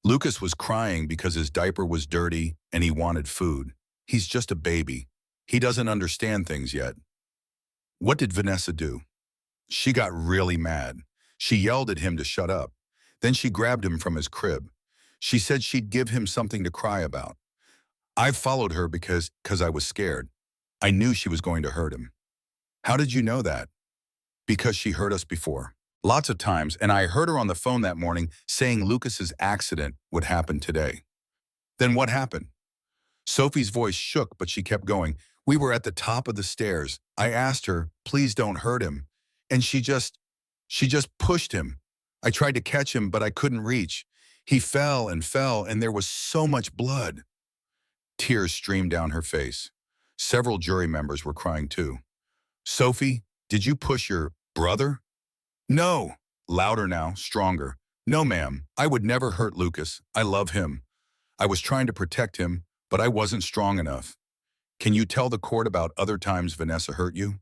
Lucas was crying because his diaper was dirty and he wanted food. He's just a baby. He doesn't understand things yet. What did Vanessa do? She got really mad. She yelled at him to shut up. Then she grabbed him from his crib. She said she'd give him something to cry about. I followed her because I was scared. I knew she was going to hurt him. How did you know that? Because she heard us before. Lots of times, and I heard her on the phone that morning saying Lucas's accident would happen today. Then what happened? Sophie's voice shook, but she kept going. We were at the top of the stairs. I asked her, please don't hurt him. And she just pushed him. I tried to catch him, but I couldn't reach. He fell, and there was so much blood. Tears streamed down her face. Several jury members were crying too. Sophie, did you push your brother? No. Louder now, stronger. No, ma'am. I would never hurt Lucas. I love him. I was trying to protect him, but I wasn't strong enough. Can you tell the court about other times Vanessa hurt you?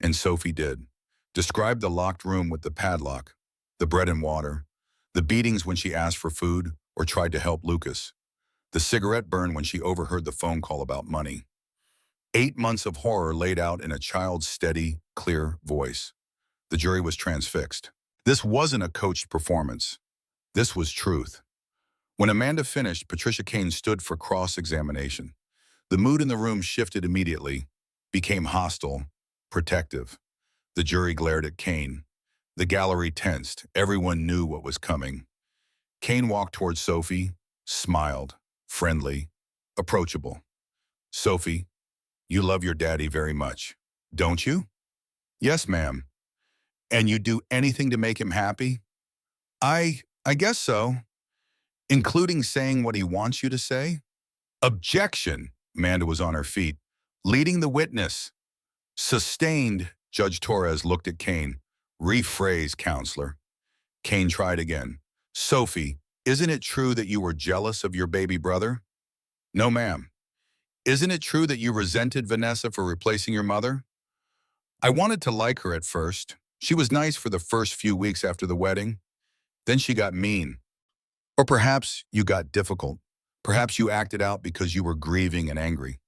And Sophie did. Described the locked room with the padlock, the bread and water, the beatings when she asked for food or tried to help Lucas, the cigarette burn when she overheard the phone call about money. 8 months of horror laid out in a child's steady, clear voice. The jury was transfixed. This wasn't a coached performance. This was truth. When Amanda finished, Patricia Kane stood for cross-examination. The mood in the room shifted immediately, became hostile, protective. The jury glared at Kane. The gallery tensed. Everyone knew what was coming. Kane walked towards Sophie, smiled, friendly, approachable. Sophie, you love your daddy very much, don't you? Yes, ma'am. And you'd do anything to make him happy? I guess so. Including saying what he wants you to say? Objection! Amanda was on her feet. Leading the witness. Sustained, Judge Torres looked at Kane. Rephrase, counselor. Kane tried again. Sophie, isn't it true that you were jealous of your baby brother? No, ma'am. Isn't it true that you resented Vanessa for replacing your mother? I wanted to like her at first. She was nice for the first few weeks after the wedding. Then she got mean. Or perhaps you got difficult. Perhaps you acted out because you were grieving and angry.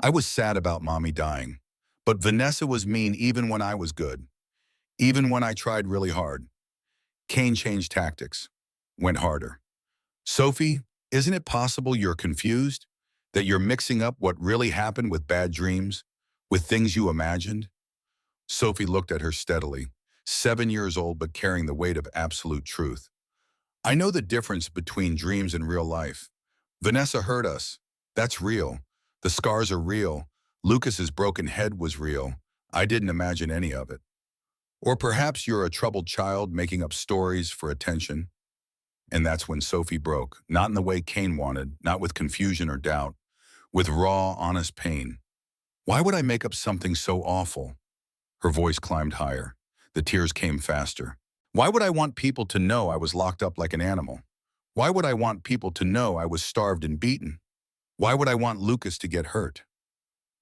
I was sad about mommy dying. But Vanessa was mean even when I was good. Even when I tried really hard. Kane changed tactics. Went harder. Sophie, isn't it possible you're confused? That you're mixing up what really happened with bad dreams? With things you imagined? Sophie looked at her steadily, 7 years old but carrying the weight of absolute truth. I know the difference between dreams and real life. Vanessa hurt us. That's real. The scars are real. Lucas's broken head was real. I didn't imagine any of it. Or perhaps you're a troubled child making up stories for attention. And that's when Sophie broke, not in the way Kane wanted, not with confusion or doubt, with raw, honest pain. Why would I make up something so awful? Her voice climbed higher. The tears came faster. Why would I want people to know I was locked up like an animal? Why would I want people to know I was starved and beaten? Why would I want Lucas to get hurt?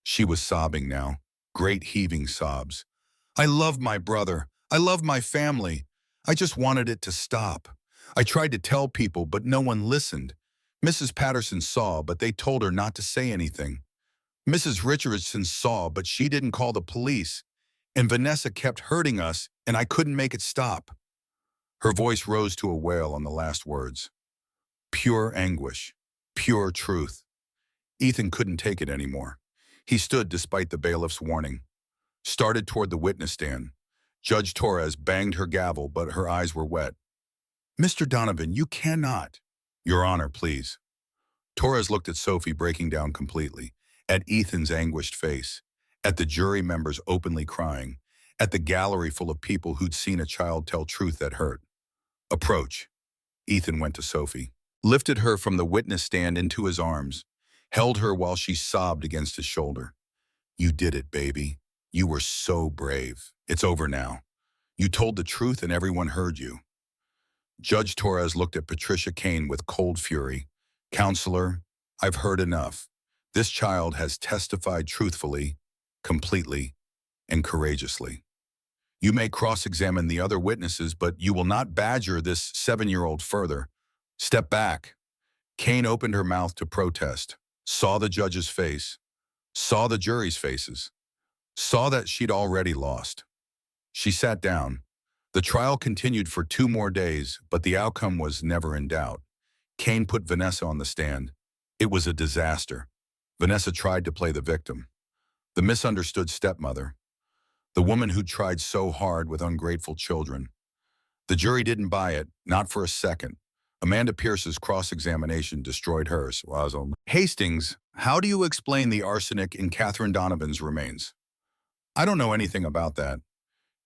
She was sobbing now, great heaving sobs. I love my brother. I love my family. I just wanted it to stop. I tried to tell people, but no one listened. Mrs. Patterson saw, but they told her not to say anything. Mrs. Richardson saw, but she didn't call the police. And Vanessa kept hurting us, and I couldn't make it stop. Her voice rose to a wail on the last words. Pure anguish. Pure truth. Ethan couldn't take it anymore. He stood despite the bailiff's warning. Started toward the witness stand. Judge Torres banged her gavel, but her eyes were wet. Mr. Donovan, you cannot. Your Honor, please. Torres looked at Sophie breaking down completely, at Ethan's anguished face, at the jury members openly crying, at the gallery full of people who'd seen a child tell truth that hurt. Approach. Ethan went to Sophie, lifted her from the witness stand into his arms, held her while she sobbed against his shoulder. You did it, baby. You were so brave. It's over now. You told the truth and everyone heard you. Judge Torres looked at Patricia Kane with cold fury. Counselor, I've heard enough. This child has testified truthfully, completely, and courageously. You may cross-examine the other witnesses, but you will not badger this 7-year-old further. Step back. Kane opened her mouth to protest, saw the judge's face, saw the jury's faces, saw that she'd already lost. She sat down. The trial continued for 2 more days, but the outcome was never in doubt. Kane put Vanessa on the stand. It was a disaster. Vanessa tried to play the victim, the misunderstood stepmother, the woman who tried so hard with ungrateful children. The jury didn't buy it, not for a second. Amanda Pierce's cross-examination destroyed hers. Hastings, how do you explain the arsenic in Catherine Donovan's remains? I don't know anything about that.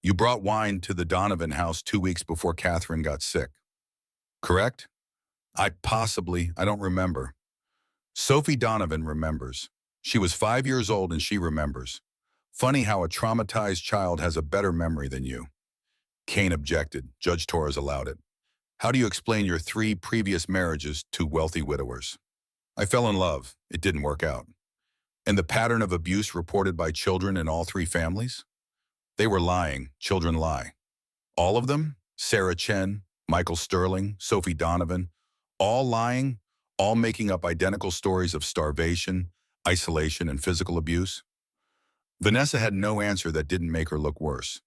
You brought wine to the Donovan house 2 weeks before Catherine got sick. Correct? I don't remember. Sophie Donovan remembers. She was 5 years old and she remembers. Funny how a traumatized child has a better memory than you. Kane objected. Judge Torres allowed it. How do you explain your 3 previous marriages to wealthy widowers? I fell in love. It didn't work out. And the pattern of abuse reported by children in all 3 families? They were lying. Children lie. All of them? Sarah Chen, Michael Sterling, Sophie Donovan, all lying, all making up identical stories of starvation, isolation, and physical abuse? Vanessa had no answer that didn't make her look worse.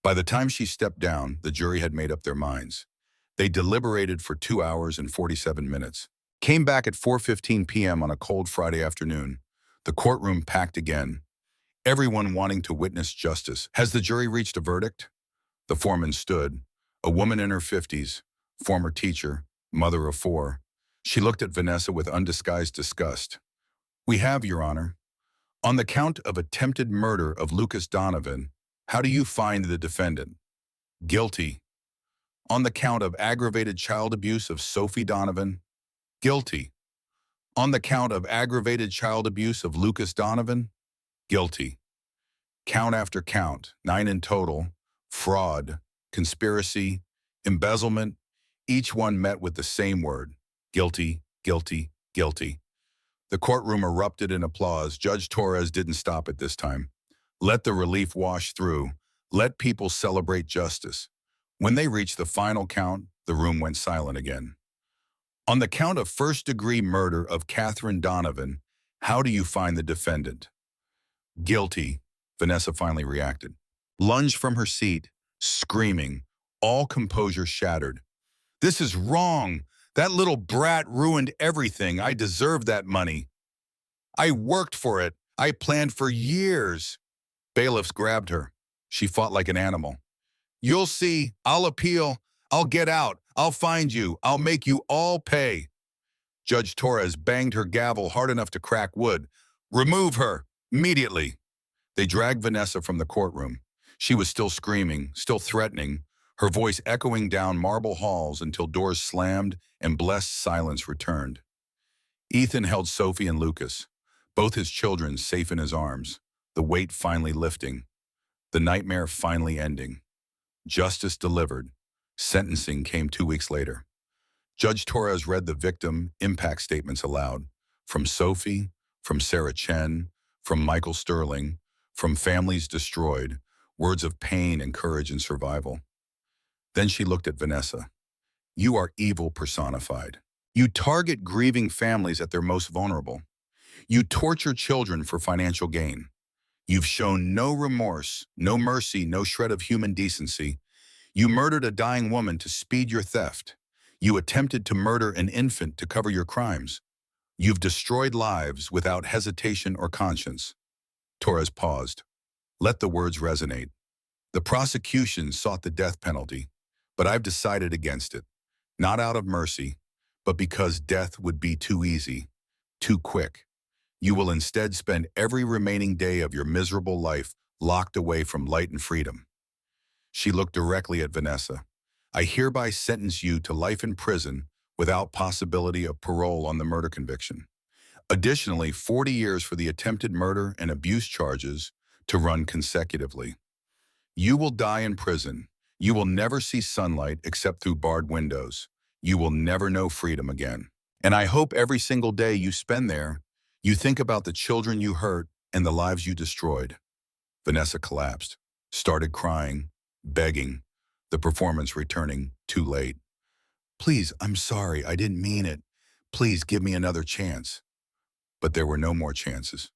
By the time she stepped down, the jury had made up their minds. They deliberated for 2 hours and 47 minutes. Came back at 4:15 p.m. on a cold Friday afternoon. The courtroom packed again. Everyone wanting to witness justice. Has the jury reached a verdict? The foreman stood. A woman in her 50s, former teacher, mother of 4. She looked at Vanessa with undisguised disgust. We have, Your Honor. On the count of attempted murder of Lucas Donovan, how do you find the defendant? Guilty. On the count of aggravated child abuse of Sophie Donovan? Guilty. On the count of aggravated child abuse of Lucas Donovan? Guilty. Count after count, 9 in total, fraud, conspiracy, embezzlement, each one met with the same word, guilty, guilty, guilty. The courtroom erupted in applause. Judge Torres didn't stop it this time. Let the relief wash through. Let people celebrate justice. When they reached the final count, the room went silent again. On the count of first-degree murder of Catherine Donovan, how do you find the defendant? Guilty, Vanessa finally reacted. Lunged from her seat, screaming, all composure shattered. This is wrong. That little brat ruined everything. I deserve that money. I worked for it. I planned for years. Bailiffs grabbed her. She fought like an animal. You'll see. I'll appeal. I'll get out. I'll find you. I'll make you all pay. Judge Torres banged her gavel hard enough to crack wood. Remove her. Immediately. They dragged Vanessa from the courtroom. She was still screaming, still threatening, her voice echoing down marble halls until doors slammed and blessed silence returned. Ethan held Sophie and Lucas, both his children safe in his arms, the weight finally lifting, the nightmare finally ending. Justice delivered. Sentencing came 2 weeks later. Judge Torres read the victim impact statements aloud, from Sophie, from Sarah Chen, from Michael Sterling, from families destroyed, words of pain and courage and survival. Then she looked at Vanessa. You are evil personified. You target grieving families at their most vulnerable. You torture children for financial gain. You've shown no remorse, no mercy, no shred of human decency. You murdered a dying woman to speed your theft. You attempted to murder an infant to cover your crimes. You've destroyed lives without hesitation or conscience. Torres paused. Let the words resonate. The prosecution sought the death penalty, but I've decided against it. Not out of mercy, but because death would be too easy, too quick. You will instead spend every remaining day of your miserable life locked away from light and freedom. She looked directly at Vanessa. I hereby sentence you to life in prison without possibility of parole on the murder conviction. Additionally, 40 years for the attempted murder and abuse charges to run consecutively. You will die in prison. You will never see sunlight except through barred windows. You will never know freedom again. And I hope every single day you spend there, you think about the children you hurt and the lives you destroyed. Vanessa collapsed, started crying, begging, the performance returning too late. Please, I'm sorry, I didn't mean it. Please give me another chance. But there were no more chances,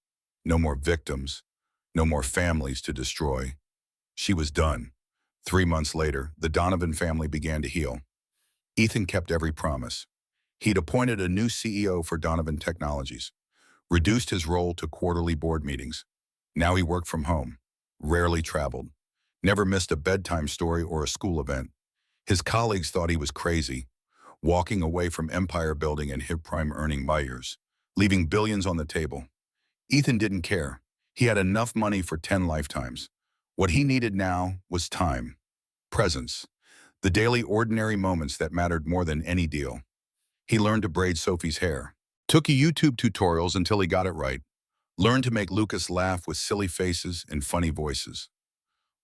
no more victims, no more families to destroy. She was done. 3 months later, the Donovan family began to heal. Ethan kept every promise. He'd appointed a new CEO for Donovan Technologies, reduced his role to quarterly board meetings. Now he worked from home, rarely traveled, never missed a bedtime story or a school event. His colleagues thought he was crazy, walking away from empire building and hip prime earning buyers, leaving billions on the table. Ethan didn't care. He had enough money for 10 lifetimes. What he needed now was time, presence, the daily ordinary moments that mattered more than any deal. He learned to braid Sophie's hair, took YouTube tutorials until he got it right, learned to make Lucas laugh with silly faces and funny voices,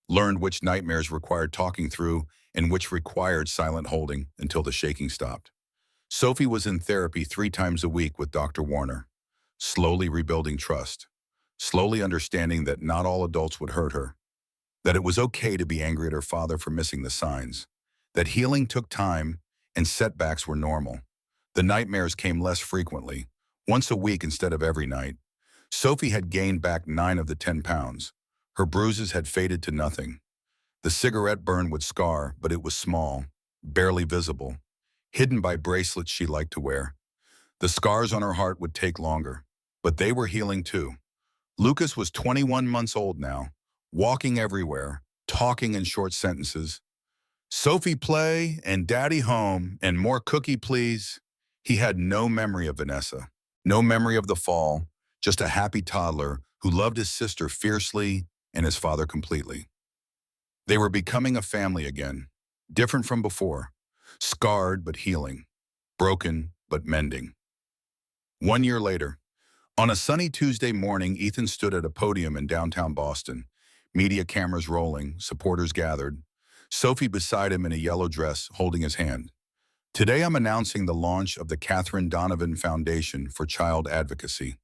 learned which nightmares required talking through and which required silent holding until the shaking stopped. Sophie was in therapy 3 times a week with Dr. Warner, slowly rebuilding trust, slowly understanding that not all adults would hurt her, that it was okay to be angry at her father for missing the signs, that healing took time and setbacks were normal. The nightmares came less frequently, once a week instead of every night. Sophie had gained back 9 of the 10 pounds. Her bruises had faded to nothing. The cigarette burn would scar, but it was small, barely visible, hidden by bracelets she liked to wear. The scars on her heart would take longer, but they were healing too. Lucas was 21 months old now, walking everywhere, talking in short sentences. Sophie play and daddy home and more cookie please. He had no memory of Vanessa, no memory of the fall, just a happy toddler who loved his sister fiercely and his father completely. They were becoming a family again, different from before, scarred but healing, broken but mending. 1 year later, on a sunny Tuesday morning, Ethan stood at a podium in downtown Boston, media cameras rolling, supporters gathered, Sophie beside him in a yellow dress holding his hand. Today I'm announcing the launch of the Catherine Donovan Foundation for Child Advocacy.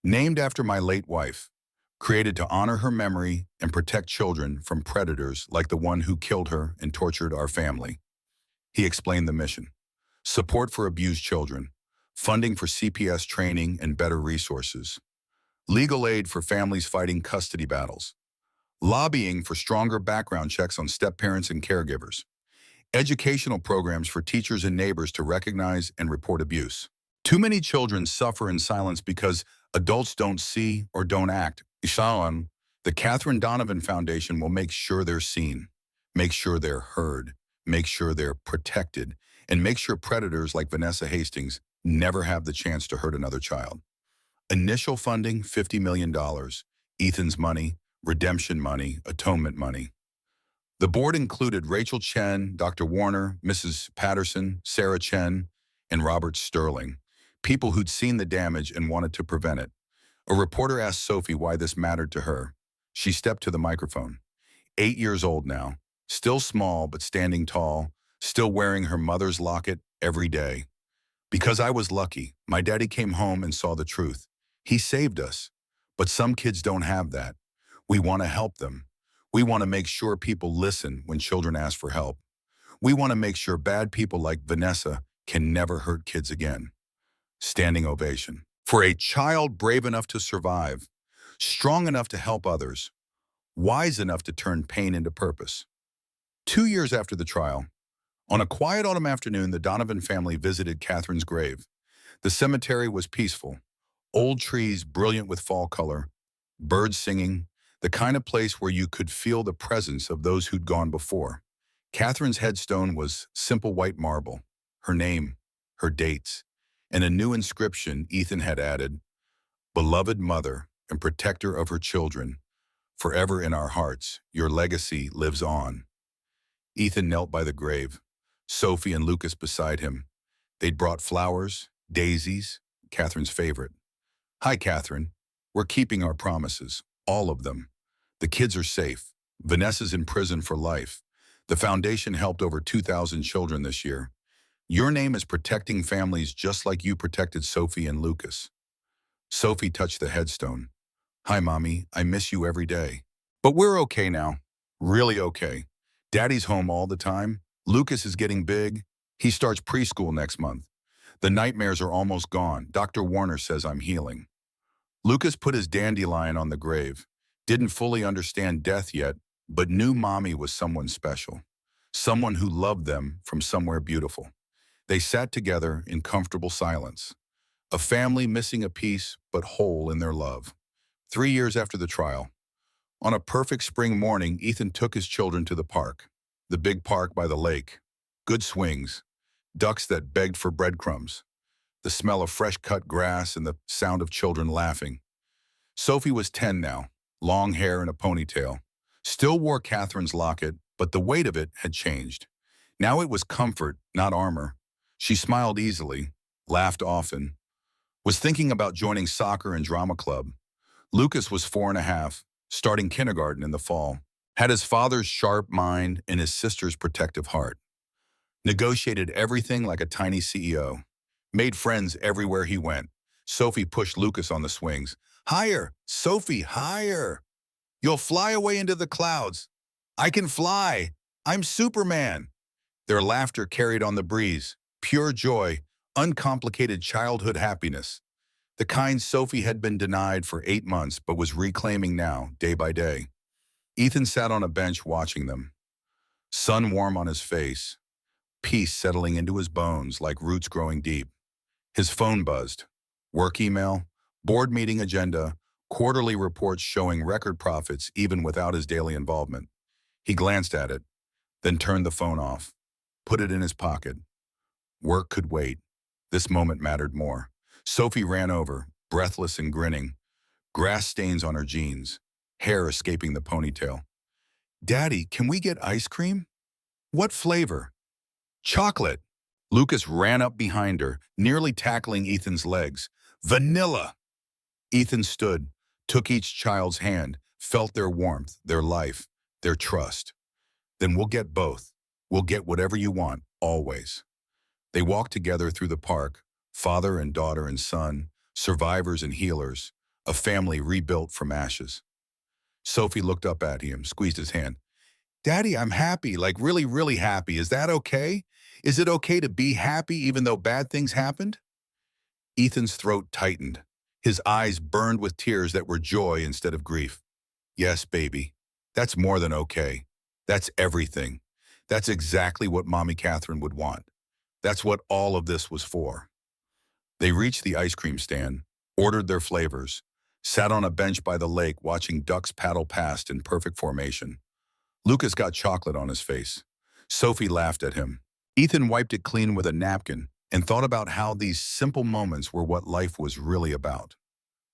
Named after my late wife, created to honor her memory and protect children from predators like the one who killed her and tortured our family. He explained the mission: support for abused children, funding for CPS training and better resources, legal aid for families fighting custody battles, lobbying for stronger background checks on step-parents and caregivers, educational programs for teachers and neighbors to recognize and report abuse. Too many children suffer in silence because adults don't see or don't act. Ishawan, the Catherine Donovan Foundation will make sure they're seen, make sure they're heard, make sure they're protected, and make sure predators like Vanessa Hastings never have the chance to hurt another child. Initial funding, $50 million. Ethan's money, redemption money, atonement money. The board included Rachel Chen, Dr. Warner, Mrs. Patterson, Sarah Chen, and Robert Sterling, people who'd seen the damage and wanted to prevent it. A reporter asked Sophie why this mattered to her. She stepped to the microphone. 8 years old now, still small but standing tall, still wearing her mother's locket every day. Because I was lucky, my daddy came home and saw the truth. He saved us. But some kids don't have that. We want to help them. We want to make sure people listen when children ask for help. We want to make sure bad people like Vanessa can never hurt kids again. Standing ovation. For a child brave enough to survive, strong enough to help others, wise enough to turn pain into purpose. 2 years after the trial, on a quiet autumn afternoon, the Donovan family visited Catherine's grave. The cemetery was peaceful. Old trees brilliant with fall color, birds singing, the kind of place where you could feel the presence of those who'd gone before. Catherine's headstone was simple white marble, her name, her dates, and a new inscription Ethan had added: "Beloved mother and protector of her children, forever in our hearts, your legacy lives on." Ethan knelt by the grave, Sophie and Lucas beside him. They'd brought flowers, daisies, Catherine's favorite. "Hi, Catherine. We're keeping our promises, all of them. The kids are safe. Vanessa's in prison for life. The foundation helped over 2,000 children this year. Your name is protecting families just like you protected Sophie and Lucas." Sophie touched the headstone. "Hi, Mommy. I miss you every day. But we're okay now. Really okay. Daddy's home all the time. Lucas is getting big. He starts preschool next month. The nightmares are almost gone. Dr. Warner says I'm healing." Lucas put his dandelion on the grave. Didn't fully understand death yet, but knew Mommy was someone special. Someone who loved them from somewhere beautiful. They sat together in comfortable silence. A family missing a piece, but whole in their love. 3 years after the trial, on a perfect spring morning, Ethan took his children to the park. The big park by the lake. Good swings. Ducks that begged for breadcrumbs. The smell of fresh-cut grass and the sound of children laughing. Sophie was 10 now, long hair and a ponytail. Still wore Catherine's locket, but the weight of it had changed. Now it was comfort, not armor. She smiled easily, laughed often, was thinking about joining soccer and drama club. Lucas was 4.5, starting kindergarten in the fall. Had his father's sharp mind and his sister's protective heart. Negotiated everything like a tiny CEO. Made friends everywhere he went. Sophie pushed Lucas on the swings. "Higher, Sophie, higher. You'll fly away into the clouds. I can fly. I'm Superman." Their laughter carried on the breeze. Pure joy, uncomplicated childhood happiness. The kind Sophie had been denied for 8 months but was reclaiming now, day by day. Ethan sat on a bench watching them. Sun warm on his face. Peace settling into his bones like roots growing deep. His phone buzzed. Work email, board meeting agenda, quarterly reports showing record profits even without his daily involvement. He glanced at it, then turned the phone off, put it in his pocket. Work could wait. This moment mattered more. Sophie ran over, breathless and grinning. Grass stains on her jeans, hair escaping the ponytail. "Daddy, can we get ice cream?" "What flavor?" "Chocolate." Lucas ran up behind her, nearly tackling Ethan's legs. "Vanilla." Ethan stood, took each child's hand, felt their warmth, their life, their trust. "Then we'll get both. We'll get whatever you want, always." They walked together through the park, father and daughter and son, survivors and healers, a family rebuilt from ashes. Sophie looked up at him, squeezed his hand. Daddy, I'm happy, like really, really happy. Is that okay? Is it okay to be happy even though bad things happened? Ethan's throat tightened. His eyes burned with tears that were joy instead of grief. Yes, baby. That's more than okay. That's everything. That's exactly what Mommy Catherine would want. That's what all of this was for. They reached the ice cream stand, ordered their flavors, sat on a bench by the lake watching ducks paddle past in perfect formation. Lucas got chocolate on his face. Sophie laughed at him. Ethan wiped it clean with a napkin and thought about how these simple moments were what life was really about.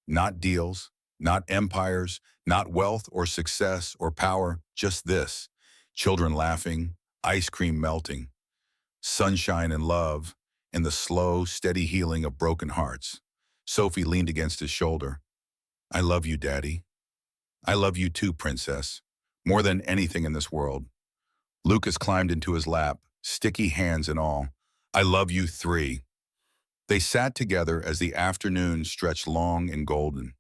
Not deals, not empires, not wealth or success or power, just this. Children laughing, ice cream melting, sunshine and love, and the slow, steady healing of broken hearts. Sophie leaned against his shoulder. I love you, Daddy. I love you too, Princess. More than anything in this world. Lucas climbed into his lap, sticky hands and all. I love you three. They sat together as the afternoon stretched long and golden,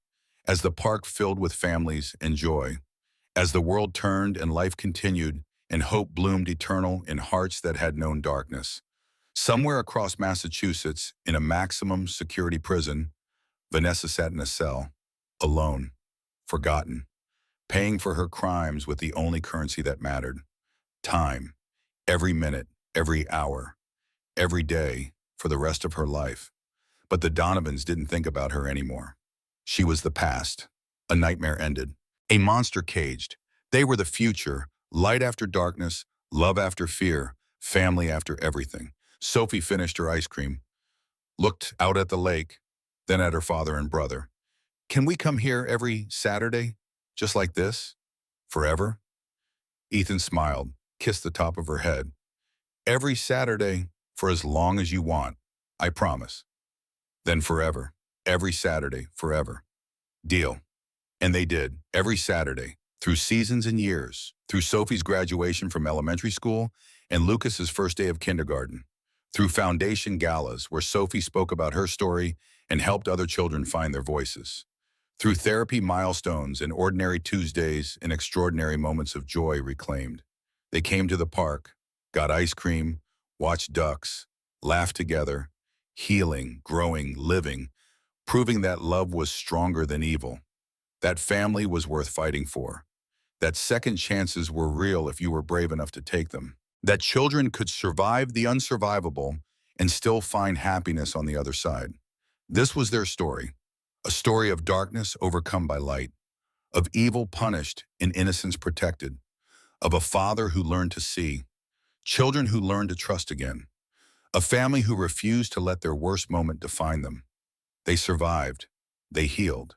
as the park filled with families and joy, as the world turned and life continued and hope bloomed eternal in hearts that had known darkness. Somewhere across Massachusetts, in a maximum security prison, Vanessa sat in a cell, alone, forgotten, paying for her crimes with the only currency that mattered, time, every minute, every hour, every day, for the rest of her life. But the Donovans didn't think about her anymore. She was the past. A nightmare ended. A monster caged. They were the future, light after darkness, love after fear, family after everything. Sophie finished her ice cream, looked out at the lake, then at her father and brother. Can we come here every Saturday, just like this? Forever? Ethan smiled, kissed the top of her head. Every Saturday, for as long as you want, I promise. Then forever. Every Saturday, forever. Deal. And they did, every Saturday, through seasons and years, through Sophie's graduation from elementary school and Lucas's first day of kindergarten, through foundation galas where Sophie spoke about her story and helped other children find their voices, through therapy milestones and ordinary Tuesdays and extraordinary moments of joy reclaimed. They came to the park, got ice cream, watched ducks, laughed together, healing, growing, living, proving that love was stronger than evil, that family was worth fighting for, that second chances were real if you were brave enough to take them, that children could survive the unsurvivable and still find happiness on the other side. This was their story, a story of darkness overcome by light, of evil punished and innocence protected, of a father who learned to see, children who learned to trust again, a family who refused to let their worst moment define them. They survived, they healed,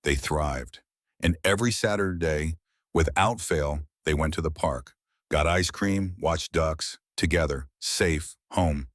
they thrived. And every Saturday, without fail, they went to the park, got ice cream, watched ducks, together, safe, home.